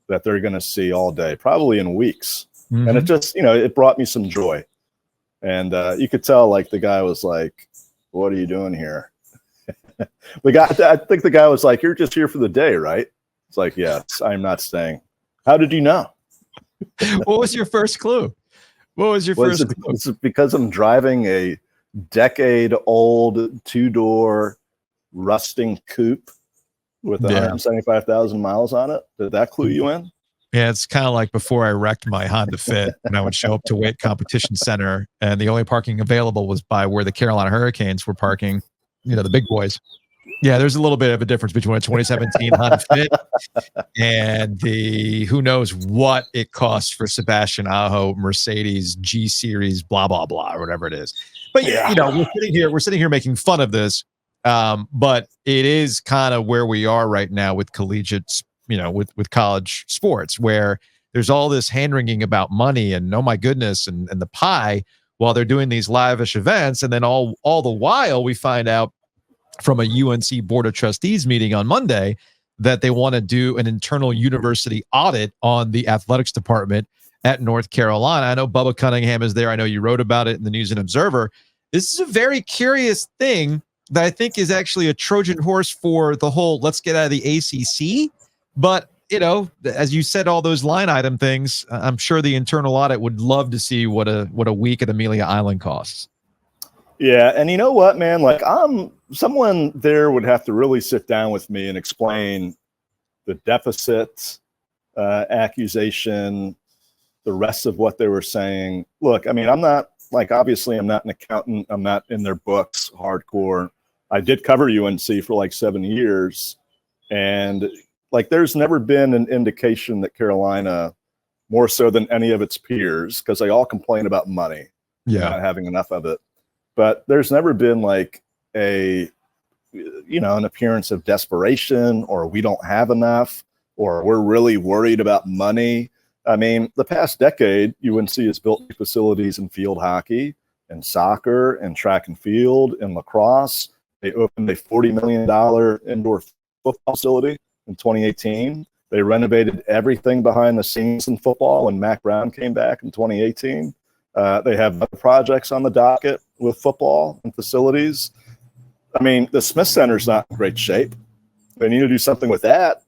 that they're going to see all day, probably in weeks. And it just, it brought me some joy. And you could tell like the guy was like, what are you doing here? I think the guy was like, you're just here for the day, right? It's like, yes, I'm not staying. How did you know? What was your first clue? What was your first clue? It's because I'm driving a decade-old 2-door rusting coupe with 175,000 miles on it. Did that clue you in? Yeah, it's kind of like before I wrecked my Honda Fit and I would show up to Wake Competition Center and the only parking available was by where the Carolina Hurricanes were parking, the big boys. Yeah, there's a little bit of a difference between a 2017 Honda Fit and the who knows what it costs for Sebastian Aho Mercedes G Series blah blah blah or whatever it is. But we're sitting here making fun of this, but it is kind of where we are right now with collegiate, with college sports, where there's all this hand wringing about money and oh my goodness and the pie while they're doing these lavish events, and then all the while we find out from a UNC Board of Trustees meeting on Monday that they want to do an internal university audit on the athletics department at North Carolina. I know Bubba Cunningham is there. I know you wrote about it in the News and Observer. This is a very curious thing that I think is actually a Trojan horse for the whole let's get out of the ACC. But, as you said, all those line item things, I'm sure the internal audit would love to see what a week at Amelia Island costs. Yeah, and you know what, man? Like, someone there would have to really sit down with me and explain the deficit accusation, the rest of what they were saying. Look, I mean, I'm not obviously I'm not an accountant. I'm not in their books hardcore. I did cover UNC for like 7 years, and like, there's never been an indication that Carolina, more so than any of its peers, because they all complain about money, not having enough of it. But there's never been like an appearance of desperation or we don't have enough or we're really worried about money. I mean, the past decade, UNC has built facilities in field hockey and soccer and track and field and lacrosse. They opened a $40 million indoor football facility in 2018. They renovated everything behind the scenes in football when Mac Brown came back in 2018. They have other projects on the docket with football and facilities. I mean, the Smith Center's not in great shape. They need to do something with that.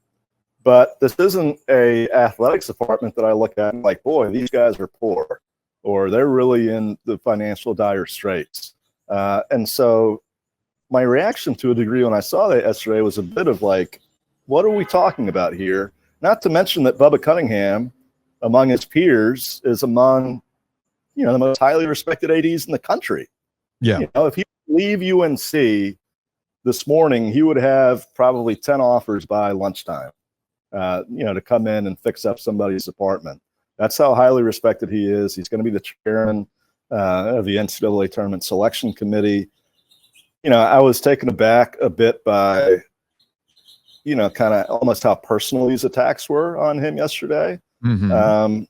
But this isn't a athletics department that I look at and like, boy, these guys are poor, or they're really in the financial dire straits. And so my reaction to a degree when I saw that yesterday was a bit of like, what are we talking about here? Not to mention that Bubba Cunningham, among his peers, is among the most highly respected ADs in the country. Yeah. If he leave UNC this morning, he would have probably 10 offers by lunchtime, to come in and fix up somebody's apartment. That's how highly respected he is. He's going to be the chairman of the NCAA Tournament Selection Committee. I was taken aback a bit by, kind of almost how personal these attacks were on him yesterday. And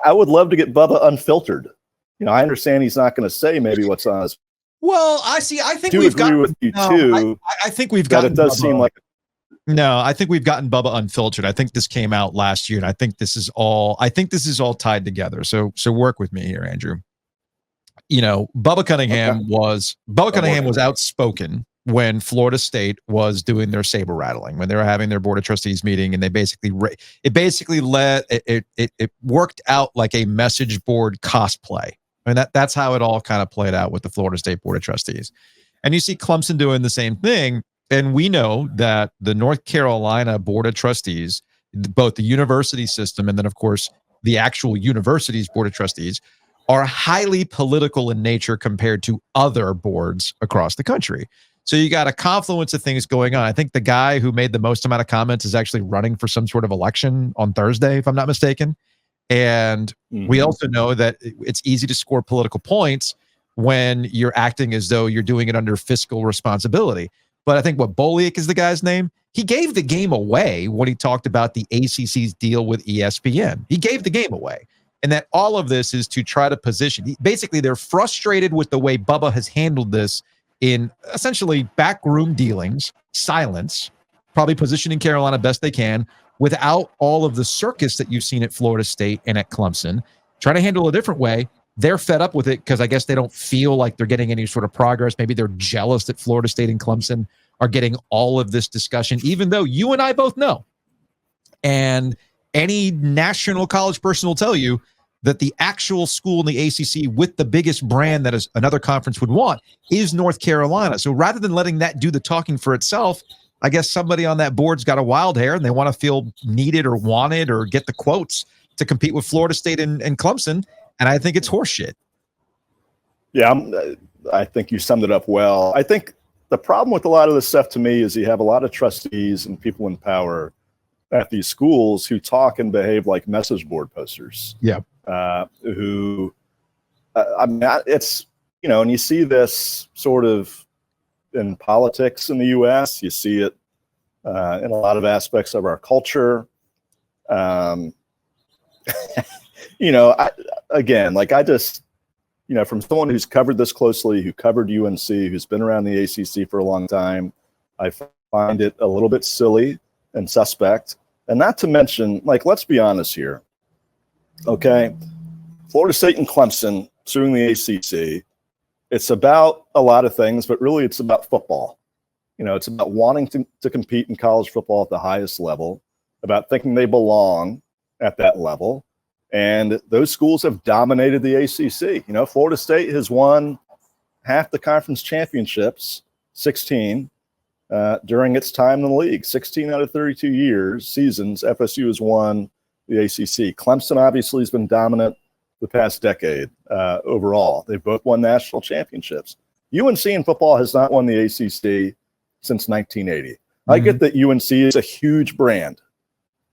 I would love to get Bubba unfiltered. I understand he's not going to say maybe what's on his. Well, I think we've gotten with you too. I think we've gotten. It does seem like. No, I think we've gotten Bubba unfiltered. I think this came out last year, and I think this is all tied together. So work with me here, Andrew. Bubba Cunningham was outspoken when Florida State was doing their saber rattling, when they were having their board of trustees meeting, and they it worked out like a message board cosplay. I mean, that's how it all kind of played out with the Florida State Board of Trustees. And you see Clemson doing the same thing. And we know that the North Carolina Board of Trustees, both the university system and then, of course, the actual university's Board of Trustees, are highly political in nature compared to other boards across the country. So you got a confluence of things going on. I think the guy who made the most amount of comments is actually running for some sort of election on Thursday, if I'm not mistaken. And we also know that it's easy to score political points when you're acting as though you're doing it under fiscal responsibility. But I think Boliak is the guy's name. He gave the game away when he talked about the ACC's deal with ESPN. He gave the game away. And that all of this is to try to position. Basically, they're frustrated with the way Bubba has handled this in essentially backroom dealings, silence, probably positioning Carolina best they can without all of the circus that you've seen at Florida State and at Clemson. Try to handle it a different way. They're fed up with it because I guess they don't feel like they're getting any sort of progress. Maybe they're jealous that Florida State and Clemson are getting all of this discussion, even though you and I both know. And any national college person will tell you that the actual school in the ACC with the biggest brand that is another conference would want is North Carolina. So rather than letting that do the talking for itself, I guess somebody on that board's got a wild hair and they want to feel needed or wanted or get the quotes to compete with Florida State and Clemson. And I think it's horseshit. Yeah, I think you summed it up well. I think the problem with a lot of this stuff to me is you have a lot of trustees and people in power at these schools who talk and behave like message board posters. Yeah. It's, and you see this sort of in politics in the U.S. You see it in a lot of aspects of our culture. From someone who's covered this closely, who covered UNC, who's been around the ACC for a long time, I find it a little bit silly and suspect. And not to mention, let's be honest here. Okay, Florida State and Clemson suing the ACC. It's about a lot of things, but really it's about football. It's about wanting to compete in college football at the highest level, about thinking they belong at that level. And those schools have dominated the ACC. Florida State has won half the conference championships, 16, during its time in the league. 16 out of 32 seasons, FSU has won the ACC. Clemson obviously has been dominant the past decade overall. They've both won national championships. UNC in football has not won the ACC since 1980. I get that UNC is a huge brand.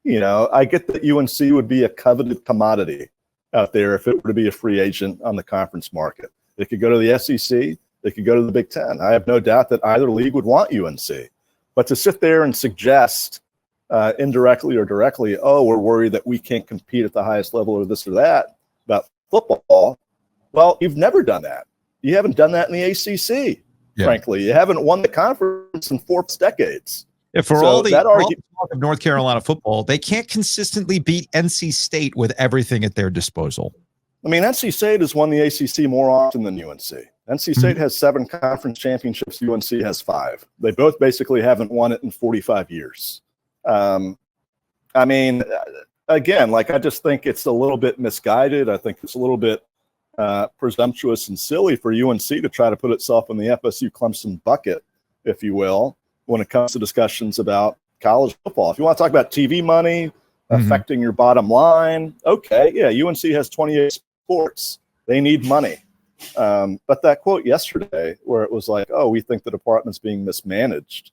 I get that UNC would be a coveted commodity out there if it were to be a free agent on the conference market. They could go to the SEC. They could go to the Big Ten. I have no doubt that either league would want UNC. But to sit there and suggest indirectly or directly, oh, we're worried that we can't compete at the highest level or this or that about football, well, you've never done that. You haven't done that in the ACC, frankly. You haven't won the conference in 4 decades. Yeah, for all the talk of North Carolina football, they can't consistently beat NC State with everything at their disposal. I mean, NC State has won the ACC more often than UNC. NC State has 7 conference championships. UNC has 5. They both basically haven't won it in 45 years. Again, I just think it's a little bit misguided. I think it's a little bit presumptuous and silly for UNC to try to put itself in the FSU Clemson bucket, if you will, when it comes to discussions about college football. If you want to talk about TV money affecting your bottom line, okay, yeah, UNC has 28 sports. They need money. But that quote yesterday where it was like, oh, we think the department's being mismanaged.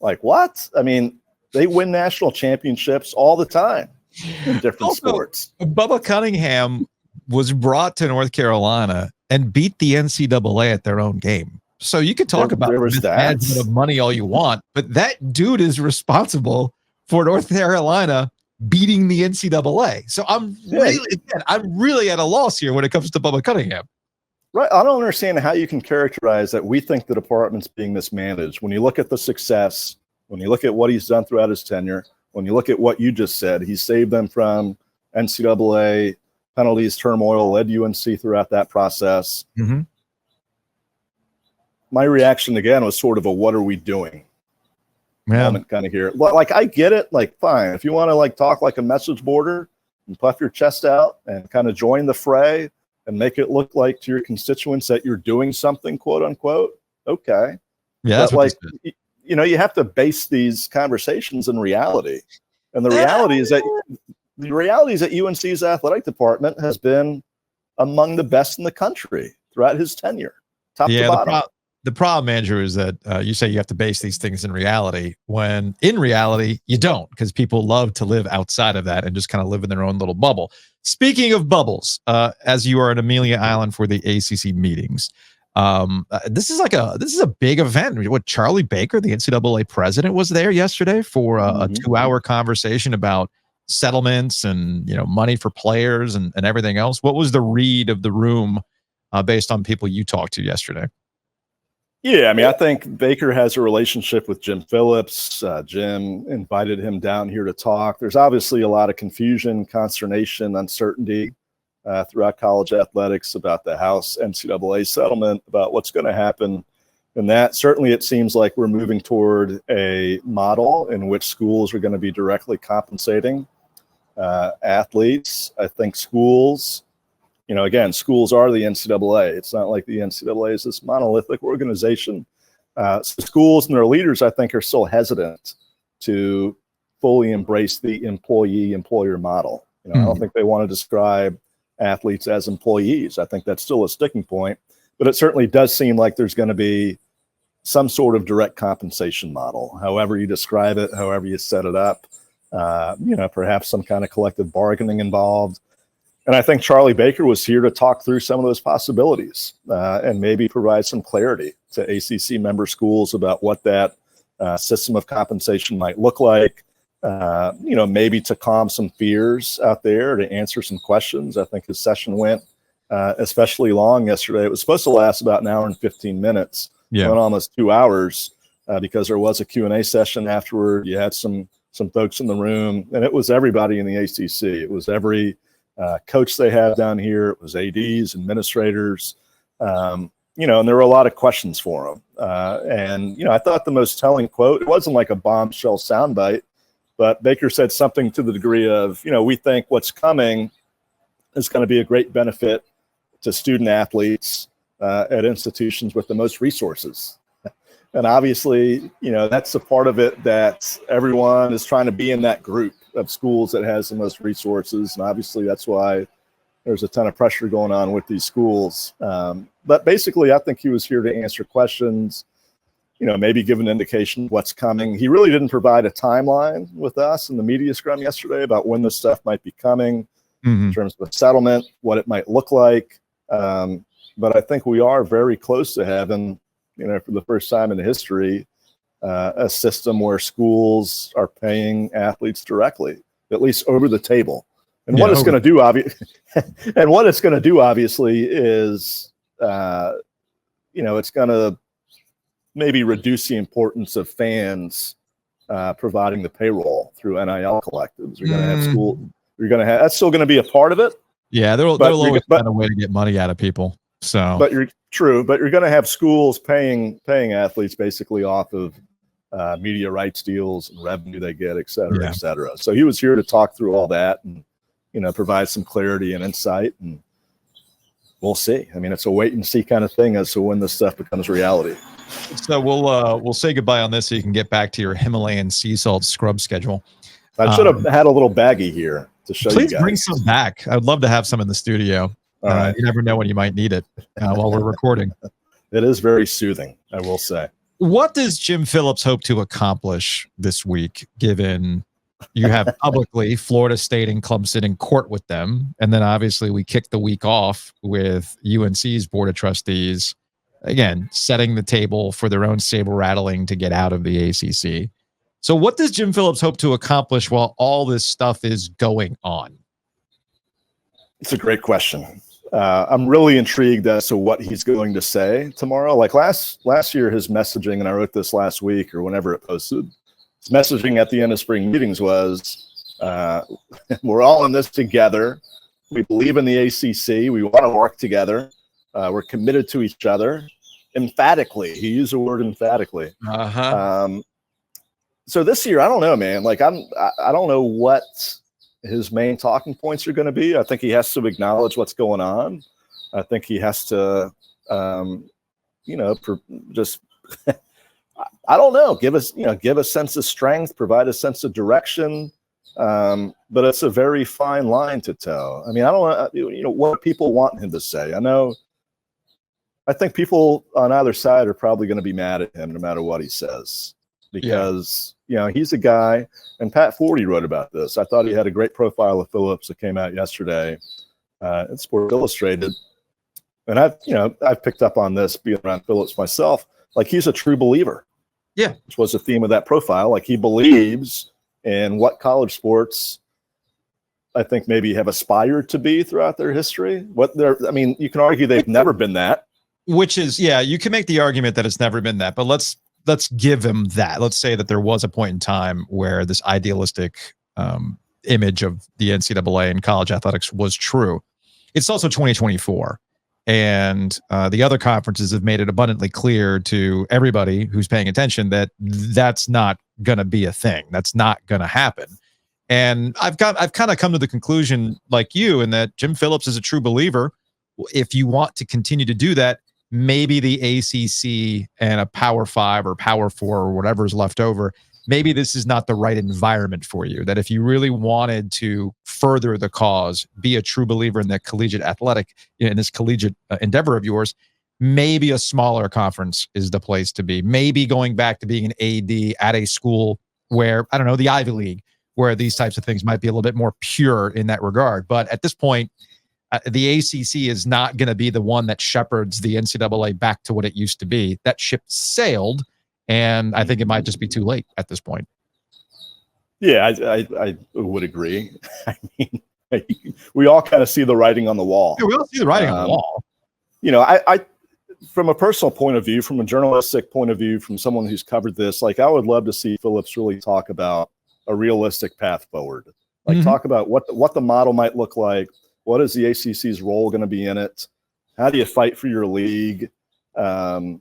Like, what? I mean, they win national championships all the time in different sports. Bubba Cunningham was brought to North Carolina and beat the NCAA at their own game. So you could talk about mismanagement of money all you want, but that dude is responsible for North Carolina beating the NCAA. So I'm really at a loss here when it comes to Bubba Cunningham. Right. I don't understand how you can characterize that we think the department's being mismanaged. When you look at the success, when you look at what he's done throughout his tenure, when you look at what you just said, he saved them from NCAA penalties, turmoil, led UNC throughout that process. My reaction again was sort of a "what are we doing?" moment kind of here. Like, I get it. Like, fine, if you want to talk like a message boarder and puff your chest out and kind of join the fray and make it look like to your constituents that you're doing something, quote unquote. Okay. Yeah. But you have to base these conversations in reality. And the reality is that UNC's athletic department has been among the best in the country throughout his tenure, top to bottom. The problem, Andrew, is that you say you have to base these things in reality, when in reality you don't, because people love to live outside of that and just kind of live in their own little bubble. Speaking of bubbles, as you are at Amelia Island for the ACC meetings, this is a big event. What, Charlie Baker, the NCAA president, was there yesterday for a 2-hour conversation about settlements and money for players and everything else. What was the read of the room based on people you talked to yesterday? Yeah, I mean, I think Baker has a relationship with Jim Phillips. Jim invited him down here to talk. There's obviously a lot of confusion, consternation, uncertainty throughout college athletics about the House NCAA settlement, about what's going to happen. And that certainly, it seems like we're moving toward a model in which schools are going to be directly compensating athletes. I think schools, again, schools are the NCAA. It's not like the NCAA is this monolithic organization. So schools and their leaders, I think, are still hesitant to fully embrace the employee-employer model. I don't think they want to describe athletes as employees. I think that's still a sticking point. But it certainly does seem like there's going to be some sort of direct compensation model, however you describe it, however you set it up. Perhaps some kind of collective bargaining involved. And I think Charlie Baker was here to talk through some of those possibilities and maybe provide some clarity to ACC member schools about what that system of compensation might look like, maybe to calm some fears out there, to answer some questions. I think his session went especially long yesterday. It was supposed to last about an hour and 15 minutes, went almost 2 hours because there was a Q&A session afterward. You had some folks in the room, and it was everybody in the ACC. It was every coach they have down here. It was ADs, administrators, and there were a lot of questions for them. I thought the most telling quote, it wasn't like a bombshell soundbite, but Baker said something to the degree of, we think what's coming is going to be a great benefit to student athletes at institutions with the most resources. And obviously, that's a part of it that everyone is trying to be in that group of schools that has the most resources. And obviously that's why there's a ton of pressure going on with these schools. But basically, I think he was here to answer questions, maybe give an indication of what's coming. He really didn't provide a timeline with us in the media scrum yesterday about when this stuff might be coming in terms of a settlement, what it might look like. But I think we are very close to having, for the first time in history, a system where schools are paying athletes directly, at least over the table. And what it's going to do, obviously, is, it's going to maybe reduce the importance of fans providing the payroll through NIL collectives. You're going to have school. That's still going to be a part of it. Yeah, they'll always find a way to get money out of people. So, but you're going to have schools paying athletes basically off of media rights deals and revenue they get, et cetera, et cetera. So he was here to talk through all that and, provide some clarity and insight, and we'll see. I mean, it's a wait and see kind of thing as to when this stuff becomes reality. So we'll say goodbye on this so you can get back to your Himalayan sea salt scrub schedule. I should have had a little baggie here to show you guys. Please bring some back. I'd love to have some in the studio. All right. You never know when you might need it while we're recording. It is very soothing, I will say. What does Jim Phillips hope to accomplish this week, given you have publicly Florida State and Clemson in court with them, and then obviously we kicked the week off with UNC's Board of Trustees, again, setting the table for their own saber-rattling to get out of the ACC. So what does Jim Phillips hope to accomplish while all this stuff is going on? It's a great question. I'm really intrigued as to what he's going to say tomorrow. Like last year, his messaging, and I wrote this last week or whenever it posted, his messaging at the end of spring meetings was, we're all in this together. We believe in the ACC. We want to work together. We're committed to each other. Emphatically. He used the word emphatically. So this year, I don't know, man. Like I don't know what his main talking points are going to be. I think he has to acknowledge what's going on. I think he has to, just, I don't know, give a sense of strength, provide a sense of direction. but it's a very fine line to toe. I mean, I don't know, what people want him to say. I think people on either side are probably going to be mad at him no matter what he says, because he's a guy, and Pat Forty wrote about this. I thought he had a great profile of Phillips that came out yesterday in Sports Illustrated, and I've picked up on this being around Phillips myself. Like, he's a true believer. Yeah, which was the theme of that profile. Like, he believes in what college sports, I think, maybe have aspired to be throughout their history. You can argue they've never been that. Which is, you can make the argument that it's never been that, but let's give him that. Let's say that there was a point in time where this idealistic image of the NCAA and college athletics was true. It's also 2024. And the other conferences have made it abundantly clear to everybody who's paying attention that that's not going to be a thing. That's not going to happen. And I've kind of come to the conclusion, like you, in that Jim Phillips is a true believer. If you want to continue to do that, maybe the ACC and a Power 5 or Power 4 or whatever is left over, maybe this is not the right environment for you. That if you really wanted to further the cause, be a true believer in that collegiate athletic, in this collegiate endeavor of yours, maybe a smaller conference is the place to be. Maybe going back to being an AD at a school where, I don't know, the Ivy League, where these types of things might be a little bit more pure in that regard. But at this point, the ACC is not going to be the one that shepherds the NCAA back to what it used to be. That ship sailed, and I think it might just be too late at this point. Yeah, I would agree. I mean, we all kind of see the writing on the wall. Yeah, we all see the writing on the wall. I from a personal point of view, from a journalistic point of view, from someone who's covered this, like, I would love to see Phillips really talk about a realistic path forward. Like, talk about what the model might look like. What is the ACC's role going to be in it? How do you fight for your league? Something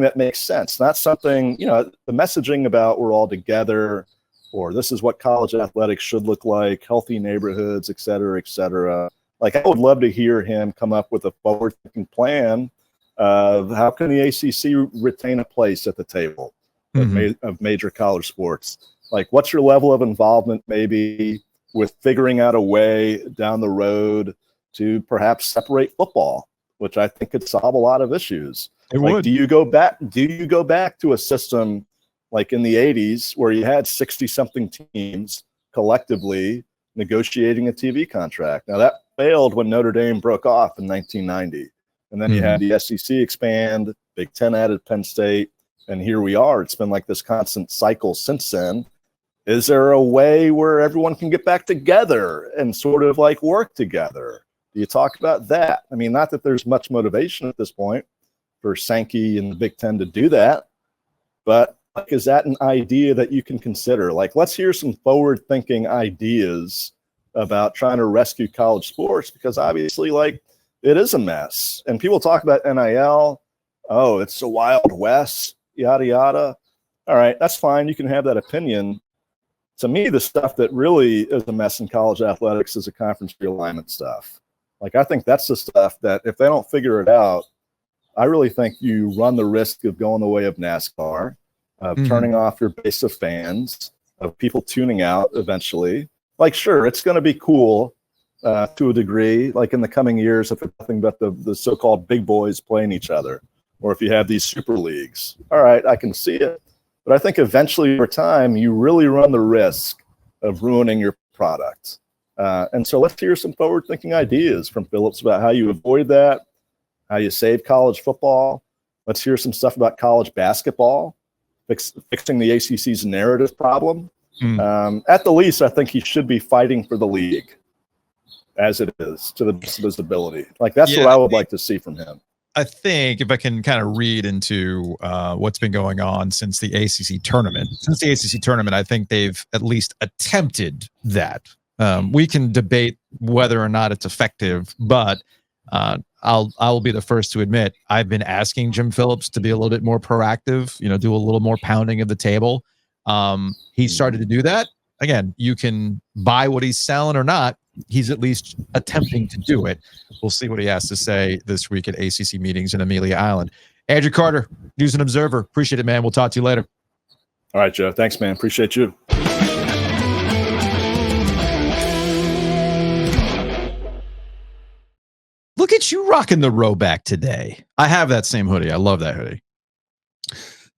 that makes sense, not something, the messaging about we're all together, or this is what college athletics should look like, healthy neighborhoods, et cetera, et cetera. Like, I would love to hear him come up with a forward-thinking plan of how can the ACC retain a place at the table of major college sports. Like, what's your level of involvement maybe with figuring out a way down the road to perhaps separate football, which I think could solve a lot of issues. Do you go back to a system like in the 80s where you had 60-something teams collectively negotiating a TV contract? Now, that failed when Notre Dame broke off in 1990. And then you had the SEC expand, Big Ten added Penn State, and here we are. It's been like this constant cycle since then. Is there a way where everyone can get back together and sort of like work together? Do you talk about that? I mean, not that there's much motivation at this point for Sankey and the Big Ten to do that, but like, is that an idea that you can consider? Like, let's hear some forward-thinking ideas about trying to rescue college sports, because obviously, like, it is a mess. And people talk about NIL. Oh, it's the Wild West, yada, yada. All right, that's fine. You can have that opinion. To me, the stuff that really is a mess in college athletics is the conference realignment stuff. Like, I think that's the stuff that if they don't figure it out, I really think you run the risk of going the way of NASCAR, of turning off your base of fans, of people tuning out eventually. Like, sure, it's going to be cool to a degree, like in the coming years, if it's nothing but the so-called big boys playing each other, or if you have these super leagues. All right, I can see it. But I think eventually over time, you really run the risk of ruining your product. And so let's hear some forward-thinking ideas from Phillips about how you avoid that, how you save college football. Let's hear some stuff about college basketball, fixing the ACC's narrative problem. At the least, I think he should be fighting for the league as it is, to the best of his ability. Like, that's what I would like to see from him. I think if I can kind of read into what's been going on since the ACC tournament. Since the ACC tournament, I think they've at least attempted that. We can debate whether or not it's effective, but I'll be the first to admit I've been asking Jim Phillips to be a little bit more proactive, do a little more pounding of the table. He started to do that. Again, you can buy what he's selling or not. He's at least attempting to do it. We'll see what he has to say this week at ACC meetings in Amelia Island. Andrew Carter, News and Observer. Appreciate it, man. We'll talk to you later. All right, Joe. Thanks, man. Appreciate you. at you rocking the Rowback today. I have that same hoodie. I love that hoodie.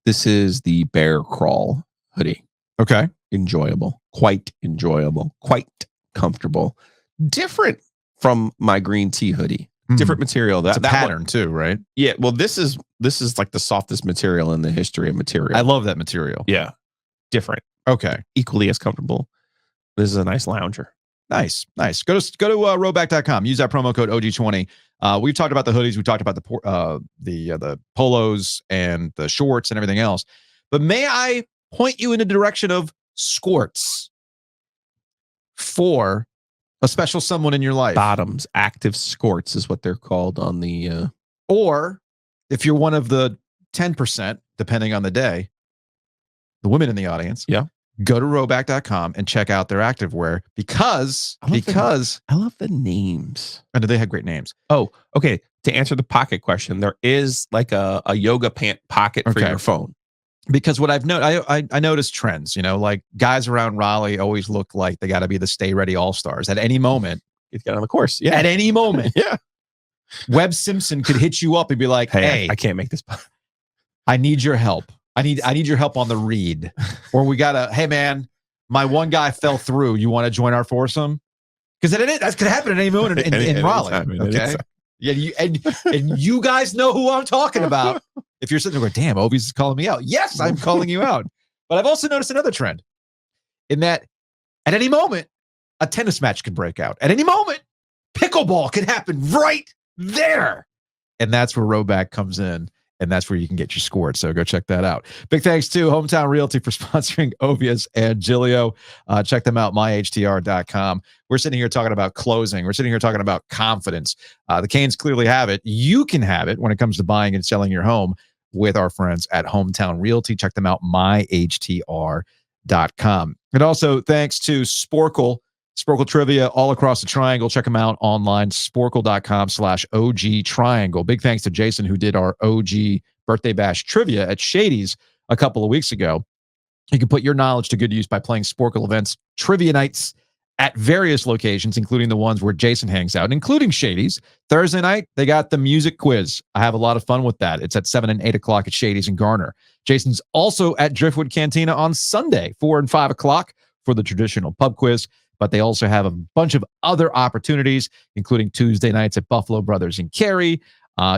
This is the Bear Crawl hoodie. Okay. Enjoyable. Quite enjoyable. Quite comfortable. Different from my green tea hoodie. Different material. It's a that pattern one, too, right? Yeah. Well, this is like the softest material in the history of material. I love that material. Yeah. Different. Okay. Equally as comfortable. This is a nice lounger. Nice. Go to rowback.com. Use that promo code OG20. We've talked about the hoodies. We talked about the polos and the shorts and everything else. But may I point you in the direction of squirts for a special someone in your life? Bottoms, active squirts is what they're called on the. Or if you're one of the 10%, depending on the day, the women in the audience. Yeah. Go to rowback.com and check out their activewear because I love the names. And they have great names. Oh, okay. To answer the pocket question, there is like a yoga pant pocket for your phone. Because what I've noticed, I noticed trends, like guys around Raleigh always look like they got to be the stay ready all-stars at any moment. Get on the course. Yeah. At any moment. Yeah. Webb Simpson could hit you up and be like, hey, I can't make this. I need your help. I need your help on the read. Or we gotta, hey man, my one guy fell through. You want to join our foursome? Because that could happen at any moment in Raleigh. Okay. Yeah, and you guys know who I'm talking about. If you're sitting there going, damn, Obi's is calling me out. Yes, I'm calling you out. But I've also noticed another trend in that at any moment, a tennis match could break out. At any moment, pickleball could happen right there. And that's where Rowback comes in. And that's where you can get your squirt. So go check that out. Big thanks to Hometown Realty for sponsoring Ovius and Gilio. Check them out, myhtr.com. We're sitting here talking about closing. We're sitting here talking about confidence. The Canes clearly have it. You can have it when it comes to buying and selling your home with our friends at Hometown Realty. Check them out, myhtr.com. And also thanks to Sporkle Trivia all across the triangle. Check them out online, sporkle.com/OG Triangle. Big thanks to Jason, who did our OG Birthday Bash trivia at Shady's a couple of weeks ago. You can put your knowledge to good use by playing Sporkle events, trivia nights at various locations, including the ones where Jason hangs out, including Shady's. Thursday night, they got the music quiz. I have a lot of fun with that. It's at 7 and 8 o'clock at Shady's in Garner. Jason's also at Driftwood Cantina on Sunday, 4 and 5 o'clock for the traditional pub quiz. But they also have a bunch of other opportunities, including Tuesday nights at Buffalo Brothers in Cary.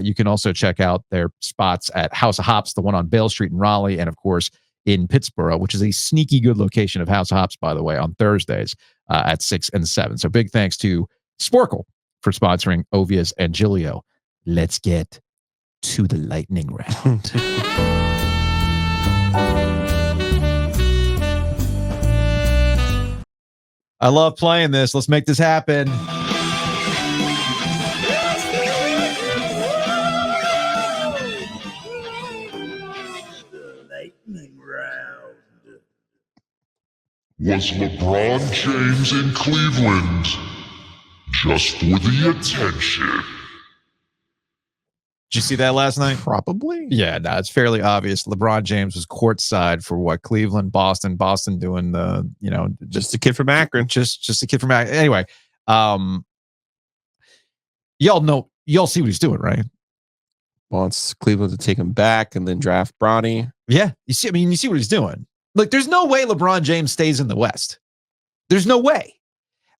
You can also check out their spots at House of Hops, the one on Bale Street in Raleigh, and of course in Pittsburgh, which is a sneaky good location of House of Hops, by the way, on Thursdays at 6 and 7. So big thanks to Sporkle for sponsoring Ovius and Gilio. Let's get to the lightning round. I love playing this. Let's make this happen. Lightning round. Was LeBron James in Cleveland just for the attention? Did you see that last night? Probably. Yeah, no, it's fairly obvious. LeBron James was courtside for what? Cleveland, Boston doing the, just a kid from Akron. Just a kid from Akron. Anyway, y'all see what he's doing, right? Wants Cleveland to take him back and then draft Bronny. Yeah. You see what he's doing. Like, there's no way LeBron James stays in the West. There's no way.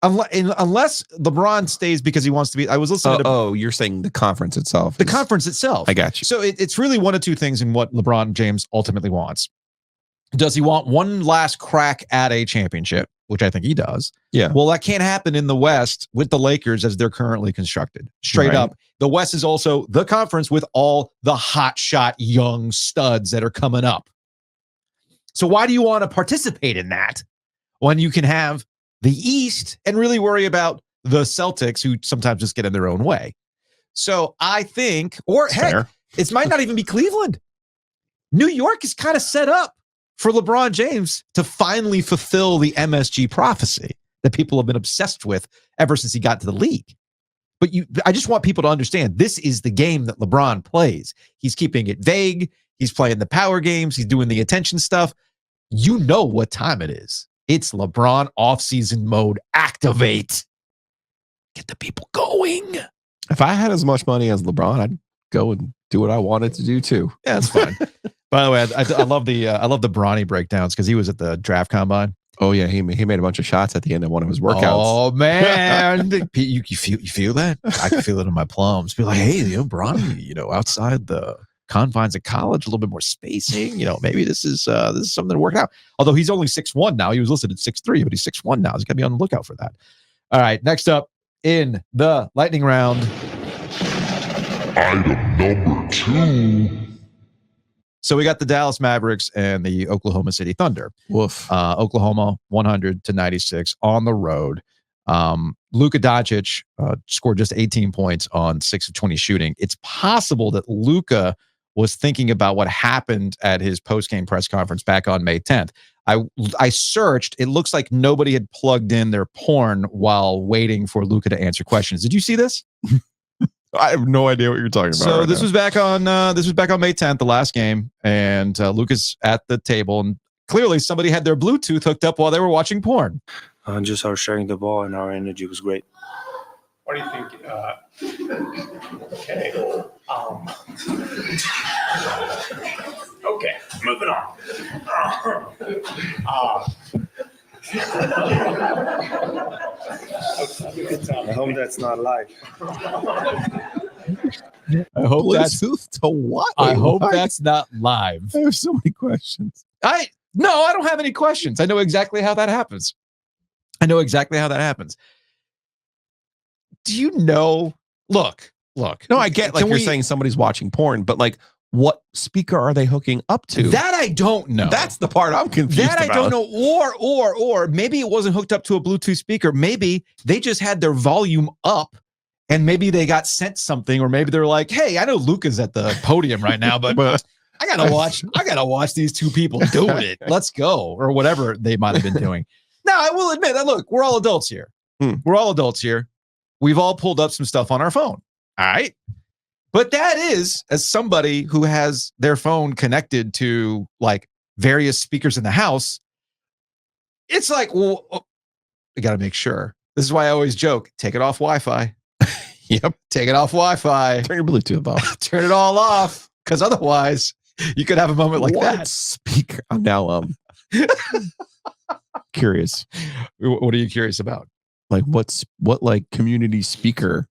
Unless LeBron stays because he wants to be. I was listening to. Oh, you're saying the conference itself. The conference itself. I got you. So it's really one of two things in what LeBron James ultimately wants. Does he want one last crack at a championship, which I think he does? Yeah. Well, that can't happen in the West with the Lakers as they're currently constructed. Straight up. The West is also the conference with all the hotshot young studs that are coming up. So why do you want to participate in that when you can have the East and really worry about the Celtics, who sometimes just get in their own way? So I think, heck, it might not even be Cleveland. New York is kind of set up for LeBron James to finally fulfill the MSG prophecy that people have been obsessed with ever since he got to the league. But I just want people to understand this is the game that LeBron plays. He's keeping it vague. He's playing the power games. He's doing the attention stuff. You know what time it is. It's LeBron offseason mode. Activate. Get the people going. If I had as much money as LeBron, I'd go and do what I wanted to do too. Yeah, that's fine. By the way, I love the Bronny breakdowns because he was at the draft combine. Oh yeah, he made a bunch of shots at the end of one of his workouts. Oh man, you feel that? I can feel it in my plums. Be like, hey, Bronny, outside the confines of college, a little bit more spacing. Maybe this is something to work out. Although he's only 6'1" now. He was listed at 6'3", but he's 6'1" now. He's got to be on the lookout for that. All right, next up in the lightning round. Item number 2. So we got the Dallas Mavericks and the Oklahoma City Thunder. Woof. Oklahoma 100-96 on the road. Luka Doncic scored just 18 points on 6 of 20 shooting. It's possible that Luka was thinking about what happened at his post-game press conference back on May 10th. I searched. It looks like nobody had plugged in their porn while waiting for Luka to answer questions. Did you see this? I have no idea what you're talking about. So this was back on May 10th, the last game, and Luka's at the table, and clearly somebody had their Bluetooth hooked up while they were watching porn. Just our sharing the ball and our energy was great. What do you think? Okay. Okay, moving on. I hope that's not live. I hope that's to what? I hope that's not live. I have so many questions. I don't have any questions. I know exactly how that happens. Do you know? Look. No, I get you're saying somebody's watching porn, but like, what speaker are they hooking up to? That I don't know. That's the part I'm confused about. I don't know. Or maybe it wasn't hooked up to a Bluetooth speaker. Maybe they just had their volume up and maybe they got sent something, or maybe they're like, hey, I know Luka's at the podium right now, but I gotta watch these two people doing it. Let's go. Or whatever they might have been doing. Now, I will admit that, look, we're all adults here. We're all adults here. We've all pulled up some stuff on our phone. All right. But that is, as somebody who has their phone connected to like various speakers in the house, it's like, well, we got to make sure. This is why I always joke, take it off Wi-Fi. Yep. Take it off Wi-Fi. Turn your Bluetooth off. Turn it all off. Because otherwise, you could have a moment like what that. Speaker. I'm now curious. What are you curious about? Like what like community speaker?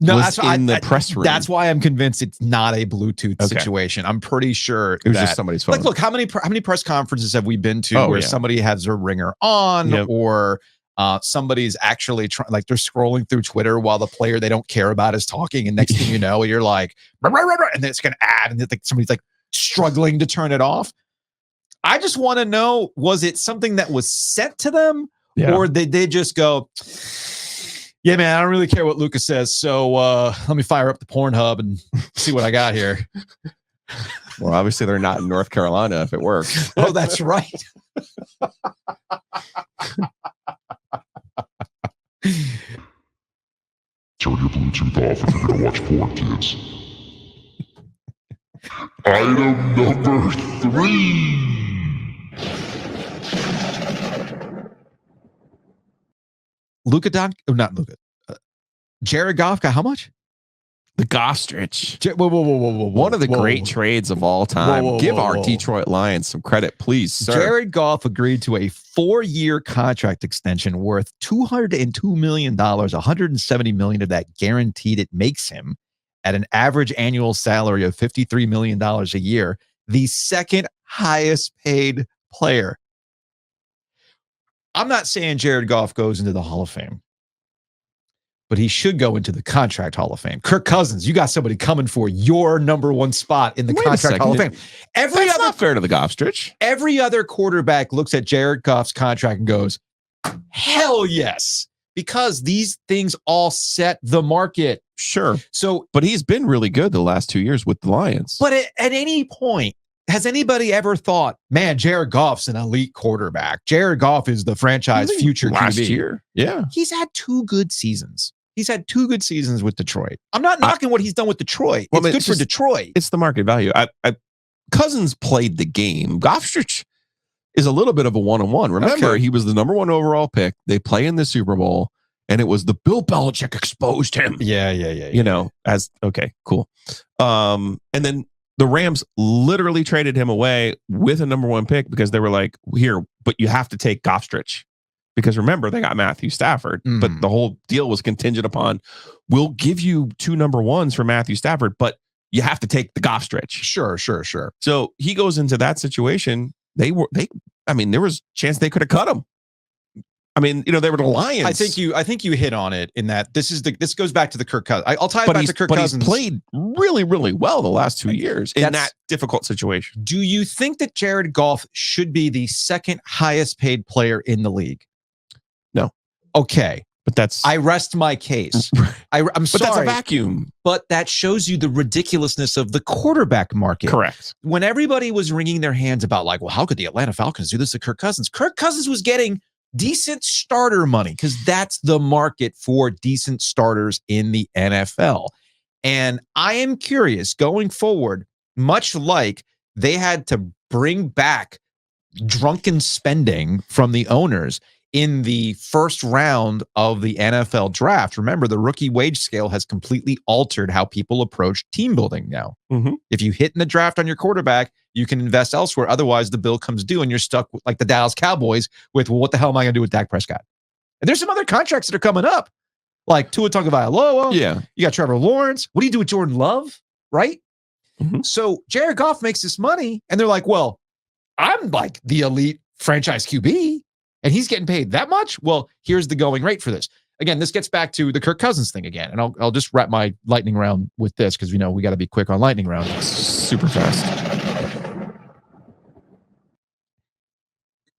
No, was in the press room. That's why I'm convinced it's not a Bluetooth situation. I'm pretty sure it was just somebody's phone. Like, look, how many press conferences have we been to where somebody has their ringer on, or somebody's actually like they're scrolling through Twitter while the player they don't care about is talking, and next thing you know, you're like, and then it's gonna add, and like somebody's like struggling to turn it off. I just want to know: was it something that was sent to them, or did they just go? Yeah, man, I don't really care what Lucas says, so let me fire up the Pornhub and see what I got here. Well, obviously they're not in North Carolina if it works. Oh, that's right. Turn your Bluetooth off if you're going to watch porn, kids. Item number 3. Jared Goff got how much? The Gostrich. Whoa. One of the great trades of all time. Give our Detroit Lions some credit, please, sir. Jared Goff agreed to a 4-year contract extension worth $202 million, $170 million of that guaranteed. It makes him, at an average annual salary of $53 million a year, the second highest paid player. I'm not saying Jared Goff goes into the Hall of Fame, but he should go into the contract Hall of Fame. Kirk Cousins, you got somebody coming for your number one spot in the contract Hall of Fame. That's not fair to the Gostrich. Every other quarterback looks at Jared Goff's contract and goes, hell yes, because these things all set the market. Sure. So, but he's been really good the last 2 years with the Lions. But at any point, has anybody ever thought, man, Jared Goff's an elite quarterback? Jared Goff is the franchise future last QB. Year. Yeah. He's had 2 good seasons. He's had 2 good seasons with Detroit. I'm not knocking what he's done with Detroit. It's good for Detroit. It's the market value. Cousins played the game. Goffstrich is a little bit of a one-on-one. Remember, he was the number 1 overall pick. They play in the Super Bowl, and it was the Bill Belichick exposed him. Yeah. You know, as okay, cool. And then the Rams literally traded him away with a number 1 pick because they were like, here, but you have to take Goffstrich. Because remember, they got Matthew Stafford, but the whole deal was contingent upon, we'll give you 2 number 1s for Matthew Stafford, but you have to take the Goffstrich. Sure. So he goes into that situation. There was a chance they could have cut him. I mean, you know, they were the Lions. I think you hit on it in that this goes back to the Kirk Cousins. I'll tie it back to Kirk Cousins. He's played really, really well the last 2 years in that difficult situation. Do you think that Jared Goff should be the second highest paid player in the league? No. Okay. But I rest my case. I'm sorry. But that's a vacuum. But that shows you the ridiculousness of the quarterback market. Correct. When everybody was wringing their hands about like, well, how could the Atlanta Falcons do this to Kirk Cousins? Kirk Cousins was getting decent starter money because that's the market for decent starters in the NFL. And I am curious going forward, much like they had to bring back drunken spending from the owners in the first round of the NFL draft. Remember, the rookie wage scale has completely altered how people approach team building now. If you hit in the draft on your quarterback, you can invest elsewhere. Otherwise, the bill comes due and you're stuck with, like the Dallas Cowboys with, well, what the hell am I going to do with Dak Prescott? And there's some other contracts that are coming up, like Tua Tagovailoa. Yeah. You got Trevor Lawrence. What do you do with Jordan Love? Right? So Jared Goff makes this money and they're like, well, I'm like the elite franchise QB. And he's getting paid that much? Well, here's the going rate for this. Again, this gets back to the Kirk Cousins thing again. And I'll just wrap my lightning round with this because we know we got to be quick on lightning round. Super fast.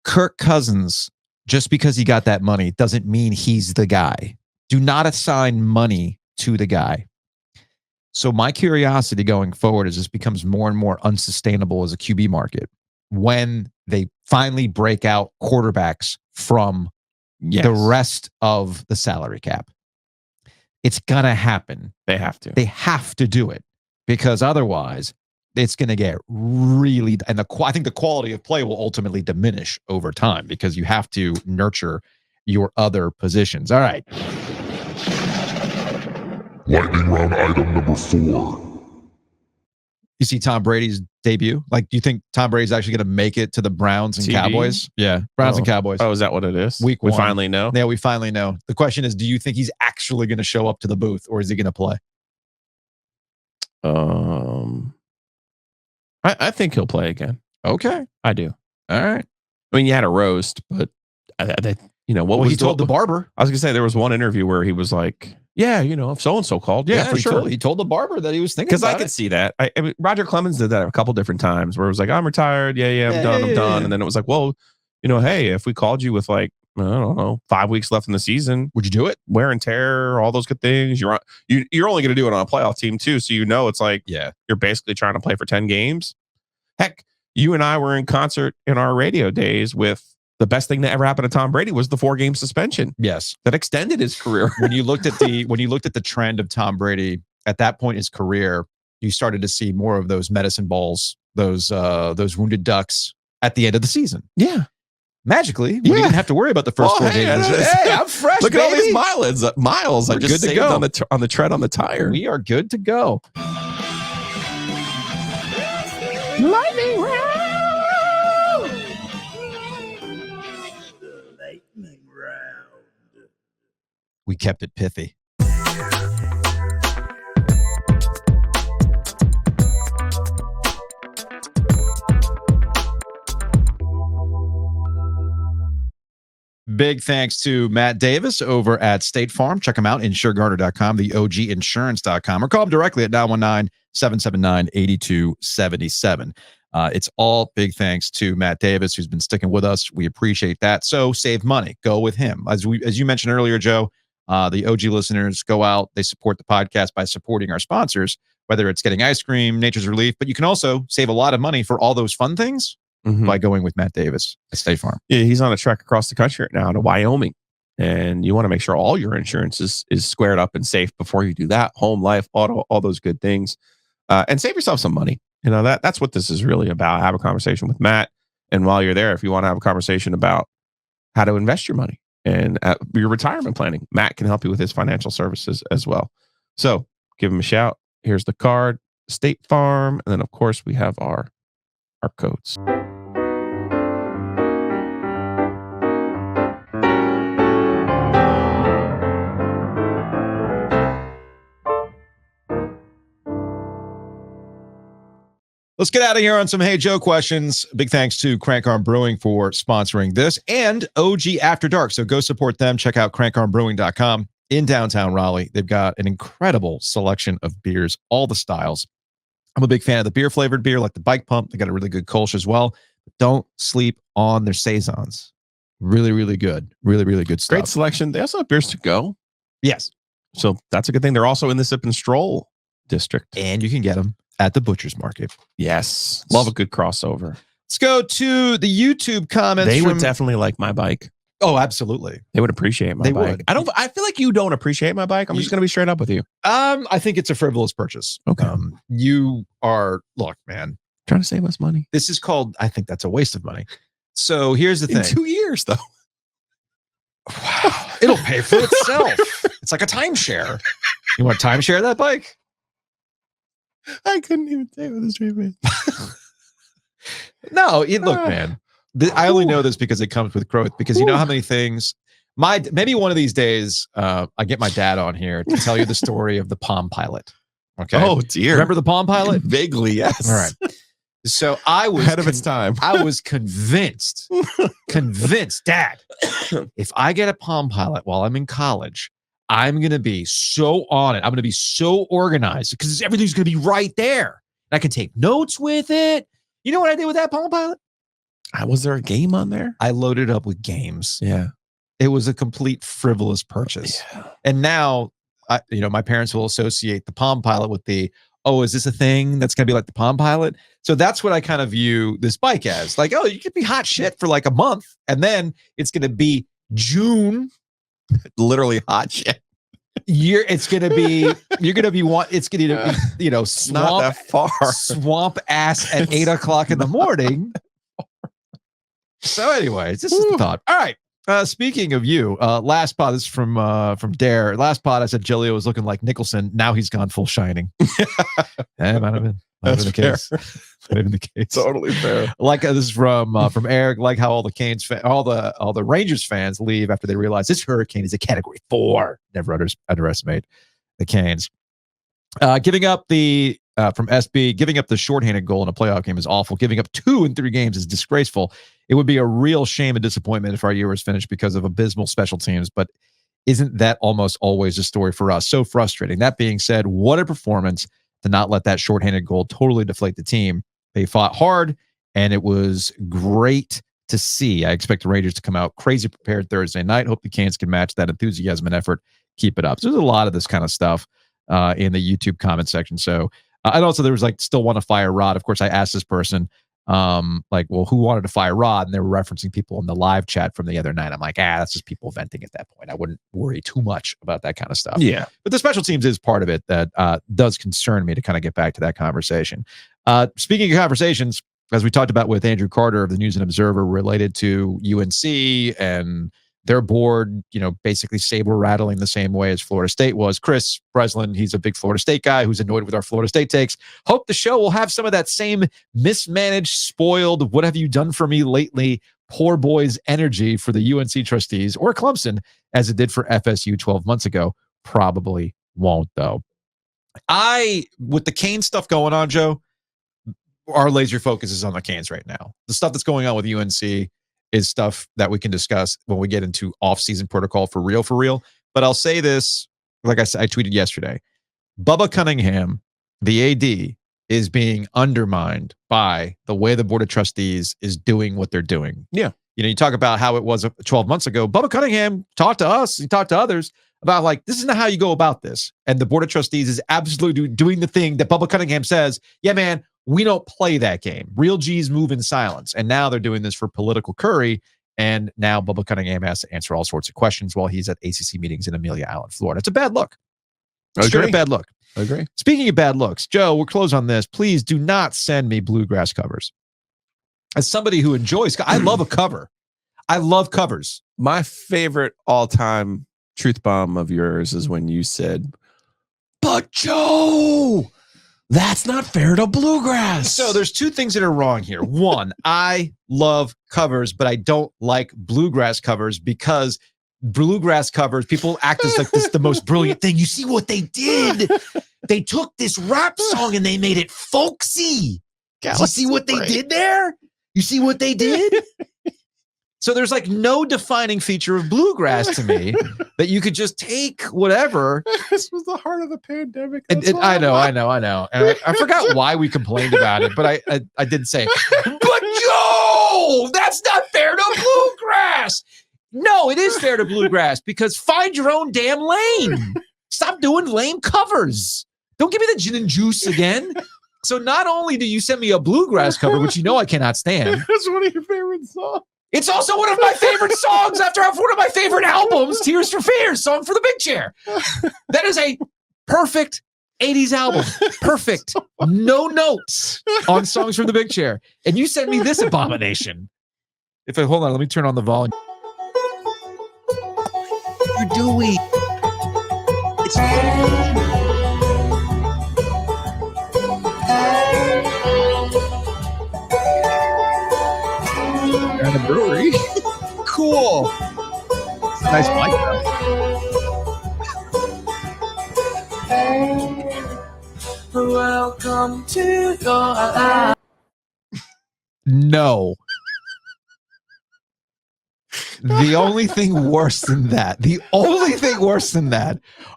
Kirk Cousins, just because he got that money doesn't mean he's the guy. Do not assign money to the guy. So my curiosity going forward is this becomes more and more unsustainable as a QB market when they finally break out quarterbacks from the rest of the salary cap. It's going to happen. They have to. They have to do it because otherwise it's going to get really, and I think the quality of play will ultimately diminish over time because you have to nurture your other positions. All right. Lightning round item number 4. You see Tom Brady's debut? Like, do you think Tom Brady's actually going to make it to the Browns and Cowboys? Yeah, Browns and Cowboys. Oh, is that what it is? Week 1. We finally know? Yeah, we finally know. The question is, do you think he's actually going to show up to the booth or is he going to play? I think he'll play again. Okay. I do. All right. I mean, you had a roast, but you know, he told the barber. I was going to say there was one interview where he was like, yeah, you know, if so-and-so called, for sure. He told the barber that he was thinking about it. Because I could see that. I mean, Roger Clemens did that a couple different times where it was like, I'm retired. I'm done. And then it was like, well, you know, hey, if we called you with like, I don't know, 5 weeks left in the season, would you do it? Wear and tear, all those good things. You're only going to do it on a playoff team too. So, you know, it's like, you're basically trying to play for 10 games. Heck, you and I were in concert in our radio days with the best thing that ever happened to Tom Brady was the 4-game suspension. Yes. That extended his career. When you looked at the trend of Tom Brady at that point in his career, you started to see more of those medicine balls, those wounded ducks at the end of the season. Yeah. Magically, we didn't have to worry about the first 4 games. Hey, I'm fresh. Look baby. at all these miles. I just saved on the tread on the tire. We are good to go. Lightning round. We kept it pithy. Big thanks to Matt Davis over at State Farm. Check him out, insuregarner.com, the oginsurance.com, or call him directly at 919-779-8277. It's all big thanks to Matt Davis, who's been sticking with us. We appreciate that. So save money. Go with him. As you mentioned earlier, Joe, the OG listeners go out. They support the podcast by supporting our sponsors, whether it's getting ice cream, Nature's Relief, but you can also save a lot of money for all those fun things by going with Matt Davis at State Farm. Yeah, he's on a trek across the country right now to Wyoming. And you want to make sure all your insurance is squared up and safe before you do that. Home, life, auto, all those good things. And save yourself some money. You know, that's what this is really about. Have a conversation with Matt. And while you're there, if you want to have a conversation about how to invest your money, and your retirement planning. Matt can help you with his financial services as well. So give him a shout. Here's the card, State Farm. And then, of course, we have our codes. Let's get out of here on some Hey Joe questions. Big thanks to Crank Arm Brewing for sponsoring this and OG After Dark. So go support them. Check out crankarmbrewing.com in downtown Raleigh. They've got an incredible selection of beers, all the styles. I'm a big fan of the beer flavored beer, like the Bike Pump. They got a really good Kolsch as well. Don't sleep on their Saisons. Really, really good. Really, really good stuff. Great selection. They also have beers to go. Yes. So that's a good thing. They're also in the Sip and Stroll district. And you can get them at the Butcher's Market. Yes. Love a good crossover. Let's go to the YouTube comments. They would definitely like my bike. Oh, absolutely. They would appreciate my bike. Would. I feel like you don't appreciate my bike. I'm just going to be straight up with you. I think it's a frivolous purchase. Okay. You are, look, man. Trying to save us money. This is called, I think that's a waste of money. So here's the thing. In 2 years, though. Wow. It'll pay for itself. It's like a timeshare. You want to timeshare that bike? I couldn't even say it with a straight face. No, look, man. I only know this because it comes with growth. Because you know how many things. Maybe one of these days, I get my dad on here to tell you the story of the Palm Pilot. Okay. Oh dear. Remember the Palm Pilot? Vaguely, yes. All right. So I was ahead of its time. I was convinced, Dad, if I get a Palm Pilot while I'm in college, I'm going to be so on it. I'm going to be so organized because everything's going to be right there. I can take notes with it. You know what I did with that Palm Pilot? Was there a game on there? I loaded up with games. Yeah. It was a complete frivolous purchase. Yeah. And now, my parents will associate the Palm Pilot with is this a thing that's going to be like the Palm Pilot? So that's what I kind of view this bike as. Like, you could be hot shit for like a month, and then it's going to be June. Literally hot shit. You're going to be swamp, not that far. Swamp ass at 8 o'clock in the morning. So anyways, this is the thought. All right. Speaking of you, last pod is from Dare. Last pod I said Gilio was looking like Nicholson. Now he's gone full Shining. Might have been the case. Might have been the case. Totally fair. Like this is from Eric. Like how all the Canes, all the Rangers fans leave after they realize this hurricane is a Category 4. Never underestimate the Canes. Giving up from SB, giving up the shorthanded goal in a playoff game is awful. Giving up 2 in 3 games is disgraceful. It would be a real shame and disappointment if our year was finished because of abysmal special teams, but isn't that almost always a story for us? So frustrating. That being said, what a performance to not let that shorthanded goal totally deflate the team. They fought hard, and it was great to see. I expect the Rangers to come out crazy prepared Thursday night. Hope the Canes can match that enthusiasm and effort. Keep it up. So there's a lot of this kind of stuff in the YouTube comment section. So, and also there was still want to fire Rod. Of course, I asked this person, who wanted to fire Rod? And they were referencing people in the live chat from the other night. I'm like, that's just people venting at that point. I wouldn't worry too much about that kind of stuff. Yeah. But the special teams is part of it that does concern me to kind of get back to that conversation. Speaking of conversations, as we talked about with Andrew Carter of the News and Observer related to UNC and their board, basically saber-rattling the same way as Florida State was. Chris Breslin, he's a big Florida State guy who's annoyed with our Florida State takes. Hope the show will have some of that same mismanaged, spoiled, what have you done for me lately, poor boys energy for the UNC trustees or Clemson as it did for FSU 12 months ago. Probably won't, though. With the Canes stuff going on, Joe, our laser focus is on the Canes right now. The stuff that's going on with UNC is stuff that we can discuss when we get into off-season protocol for real. But I'll say this, like I said, I tweeted yesterday, Bubba Cunningham, the AD, is being undermined by the way the Board of Trustees is doing what they're doing. Yeah. You talk about how it was 12 months ago. Bubba Cunningham talked to us, he talked to others about this is not how you go about this. And the Board of Trustees is absolutely doing the thing that Bubba Cunningham says, yeah, man, we don't play that game. Real G's move in silence. And now they're doing this for political curry. And now Bubba Cunningham has to answer all sorts of questions while he's at ACC meetings in Amelia Island, Florida. It's a bad look. Straight up bad look. I agree. Speaking of bad looks, Joe, we'll close on this. Please do not send me bluegrass covers. As somebody who enjoys, I love a cover. I love covers. My favorite all-time truth bomb of yours is when you said, "But Joe, that's not fair to bluegrass." So there's two things that are wrong here. One, I love covers, but I don't like bluegrass covers because bluegrass covers, people act as like this is the most brilliant thing. You see what they did? They took this rap song and they made it folksy. You see what they did there? You see what they did? So there's like no defining feature of bluegrass to me that you could just take whatever. This was the heart of the pandemic. And I know. And I forgot why we complained about it, but I did say, but Joe, that's not fair to bluegrass. No, it is fair to bluegrass because find your own damn lane. Stop doing lame covers. Don't give me the gin and juice again. So not only do you send me a bluegrass cover, which you know I cannot stand. That's one of your favorite songs. It's also one of my favorite songs after one of my favorite albums, Tears for Fears, Song for the Big Chair. That is a perfect 80s album. Perfect. No notes on Songs from the Big Chair. And you sent me this abomination. Hold on, let me turn on the volume. You're doing. It's at a brewery. Cool. It's a nice mic though. Welcome to your No. The only thing worse than that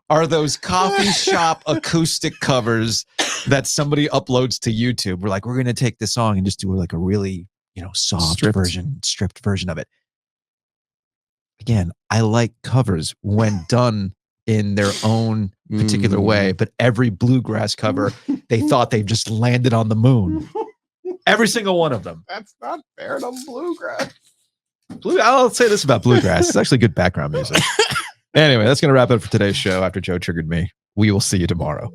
are those coffee shop acoustic covers that somebody uploads to YouTube. We're like, we're going to take this song and just do like a really, soft stripped version of it. Again, I like covers when done in their own particular way, but every bluegrass cover, they thought they just landed on the moon. Every single one of them. That's not fair to bluegrass. I'll say this about bluegrass. It's actually good background music. Anyway, that's going to wrap it up for today's show. After Joe triggered me, we will see you tomorrow.